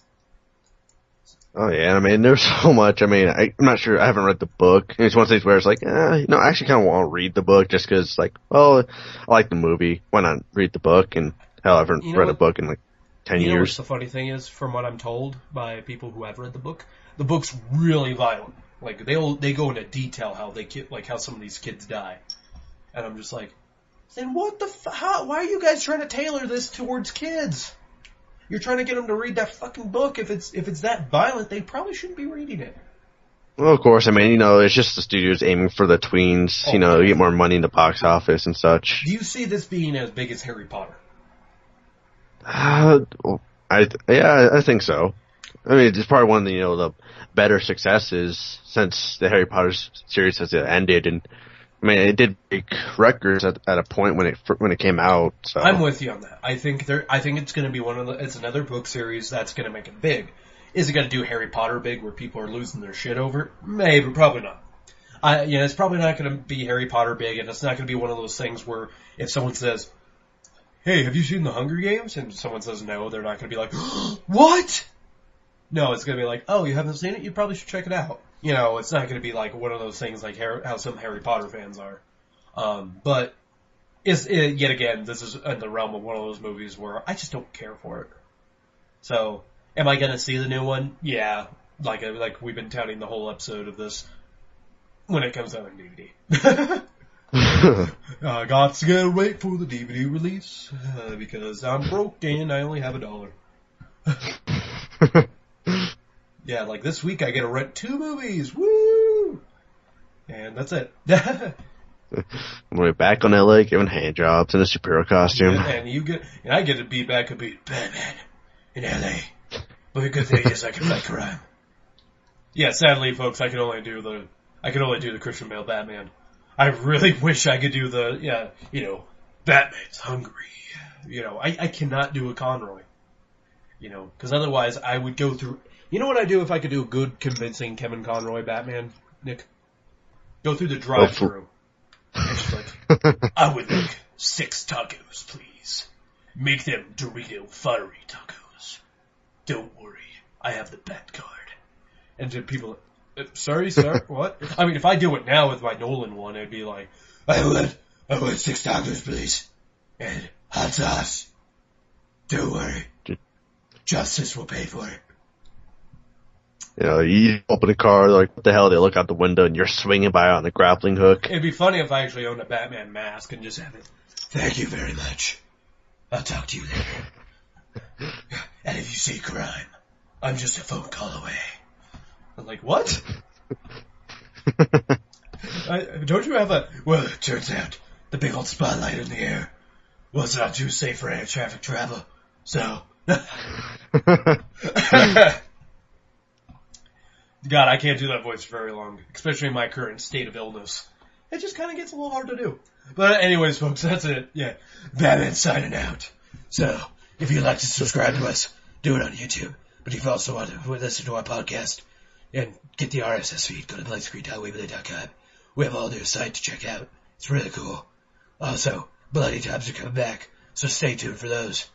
Oh, yeah, I mean, there's so much. I mean, I'm not sure. I haven't read the book. It's one of those things where it's like, I actually kind of want to read the book just because, I like the movie. Why not read the book? And, hell, I haven't read a book in, 10 years. You know what the funny thing is, from what I'm told by people who have read the book's really violent. They go into detail how some of these kids die. And I'm just like, then what why are you guys trying to tailor this towards kids? You're trying to get them to read that fucking book. If it's that violent, they probably shouldn't be reading it. Well, of course. I mean, it's just the studios aiming for the tweens, to get more money in the box office and such. Do you see this being as big as Harry Potter? I think so. I mean, it's probably one of the better successes since the Harry Potter series has ended, and I mean, it did break records at a point when it came out. So I'm with you on that. I think it's going to be it's another book series that's going to make it big. Is it going to do Harry Potter big where people are losing their shit over it? Maybe, probably not. It's probably not going to be Harry Potter big, and it's not going to be one of those things where if someone says, "Hey, have you seen the Hunger Games?" and someone says no, they're not going to be like, "What?" No, it's going to be like, "Oh, you haven't seen it? You probably should check it out." It's not going to be like one of those things like how some Harry Potter fans are. But yet again, this is in the realm of one of those movies where I just don't care for it. So, am I going to see the new one? Yeah. Like we've been touting the whole episode of this when it comes out on DVD. Gots gotta wait for the DVD release because I'm broke and I only have $1. Yeah, like this week I get to rent 2 movies. Woo! And that's it. We're back on LA giving hand jobs in a superhero costume. And I get to be back and be Batman in LA. But the good thing is I can fight crime. Yeah, sadly, folks, I can only do the Christian Bale Batman. I really wish I could do Batman's hungry. I cannot do a Conroy. Because otherwise I would go through. You know what I do if I could do a good, convincing Kevin Conroy Batman, Nick? Go through the drive-thru. And just I would like 6 tacos, please. Make them Dorito fiery tacos. Don't worry, I have the Bat card. And then people, sorry, sir, what? I mean, if I do it now with my Nolan one, it'd be like, I want 6 tacos, please. And hot sauce. Don't worry. Justice will pay for it. You open a car, like, what the hell? They look out the window and you're swinging by on a grappling hook. It'd be funny if I actually owned a Batman mask and just have it. Thank you very much. I'll talk to you later. And if you see crime, I'm just a phone call away. I'm like, what? Don't you have a... Well, it turns out the big old spotlight in the air was not too safe for air traffic travel. So... God, I can't do that voice for very long, especially in my current state of illness. It just kind of gets a little hard to do. But anyways, folks, that's it. Yeah, Batman signing out. So, if you'd like to subscribe to us, do it on YouTube. But if you also want to listen to our podcast and get the RSS feed, go to blankscreen.weebly.com. We have a whole new site to check out. It's really cool. Also, Bloody Times are coming back, so stay tuned for those.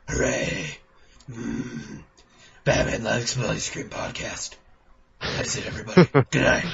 Hooray! Batman Likes Bloody Screen Podcast. That's it, everybody. Good night.